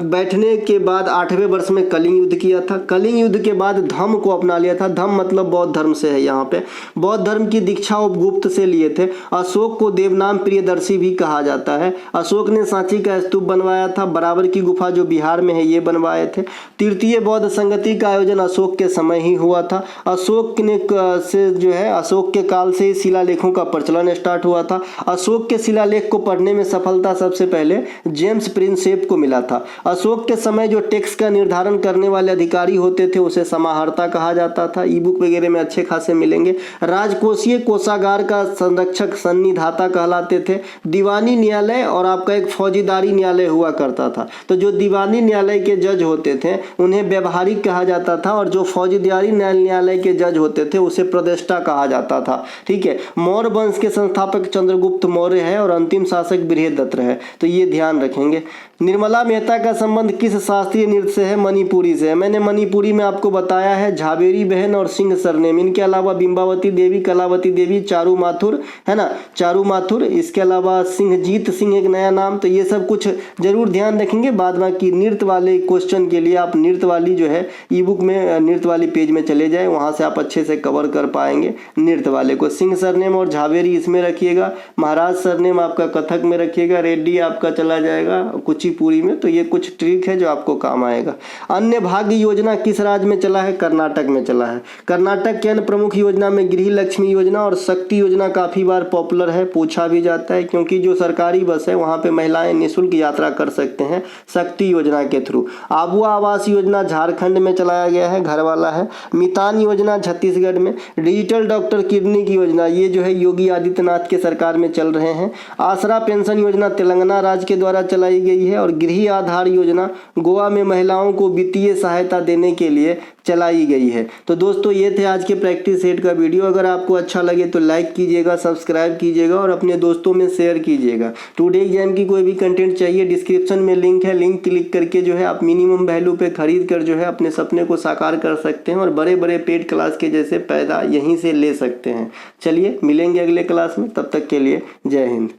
बैठने के बाद 8वें वर्ष में कलिंग युद्ध किया था। कलिंग युद्ध के बाद धम्म को अपना लिया था। धम्म मतलब बौद्ध धर्म से है, यहाँ पे बौद्ध धर्म की दीक्षा उपगुप्त से लिए थे। अशोक को देवनाम प्रियदर्शी भी कहा जाता है। अशोक ने सांची का स्तूप बनवाया था। बराबर की गुफा जो बिहार में है ये बनवाए थे। तृतीय बौद्ध संगति का आयोजन अशोक के समय ही हुआ था। अशोक ने से जो है अशोक के काल से शिलालेखों का प्रचलन स्टार्ट हुआ था। अशोक के शिलालेख को पढ़ने में सफलता सबसे पहले जेम्स प्रिंसेप को मिला था। अशोक के समय जो टैक्स का निर्धारण करने वाले अधिकारी होते थे उसे समाहर्ता कहा जाता था। ई बुक वगैरह में अच्छे खासे मिलेंगे। राजकोषीय कोषागार का संरक्षक सन्निधाता कहलाते थे। दीवानी न्यायालय और आपका एक फौजीदारी न्यायालय हुआ करता था। तो जो दीवानी न्यायालय के जज होते थे उन्हें व्यवहारिक कहा जाता था, और जो फौजीदारी न्यायालय के जज होते थे उसे प्रदेष्टा कहा जाता था, ठीक है। मौर्य वंश के संस्थापक चंद्रगुप्त मौर्य है और अंतिम शासक बृहदत्त है, तो ये ध्यान रखेंगे। निर्मला मेहता का संबंध किस शास्त्रीय नृत्य से है? मणिपुरी से है। मैंने मणिपुरी में आपको बताया है, झावेरी बहन और सिंह सरनेम। इनके अलावा बिंबावती देवी, कलावती देवी, चारू माथुर, है ना, चारू माथुर। इसके अलावा सिंहजीत सिंह एक नया नाम। तो ये सब कुछ जरूर ध्यान रखेंगे। बाद बाकी नृत्य वाले क्वेश्चन के लिए आप नृत्य वाली जो है ई बुक में नृत्य वाली पेज में चले जाए, वहां से आप अच्छे से कवर कर पाएंगे नृत्य वाले को। सिंह सरनेम और झावेरी इसमें रखिएगा। महाराज सरनेम आपका कथक में रखिएगा। रेड्डी आपका चला जाएगा कुचिपुड़ी में। तो ये कुछ ट्रिक है जो आपको काम आएगा। अन्य भाग्य योजना किस राज्य में चला है? कर्नाटक में चला है। कर्नाटक के अन्य प्रमुख योजना में गृह लक्ष्मी योजना और शक्ति योजना काफी बार पॉपुलर है, पूछा भी जाता है, क्योंकि जो सरकारी बस है वहां पे महिलाएं निःशुल्क यात्रा कर सकते हैं शक्ति योजना के थ्रू। आबुआ आवास योजना झारखंड में चलाया गया है, घर वाला है। मितान योजना छत्तीसगढ़ में। डिजिटल डॉक्टर किडनी की योजना ये जो है योगी आदित्यनाथ के सरकार में चल रहे हैं। आसरा पेंशन योजना तेलंगाना राज्य के द्वारा चलाई गई है। और गृह आधार योजना गोवा में महिलाओं को वित्तीय सहायता देने के लिए चलाई गई है। तो दोस्तों ये थे आज के प्रैक्टिस सेट का वीडियो। अगर आपको अच्छा लगे तो लाइक कीजिएगा, सब्सक्राइब कीजिएगा और अपने दोस्तों में शेयर कीजिएगा। टुडे एग्जाम की कोई भी कंटेंट चाहिए, डिस्क्रिप्शन में लिंक है, लिंक क्लिक करके जो है आप मिनिमम वैल्यू पे खरीद कर जो है अपने सपने को साकार कर सकते हैं और बड़े बड़े पेड क्लास के जैसे पैदा यहीं से ले सकते हैं। चलिए मिलेंगे अगले क्लास में, तब तक के लिए जय हिंद।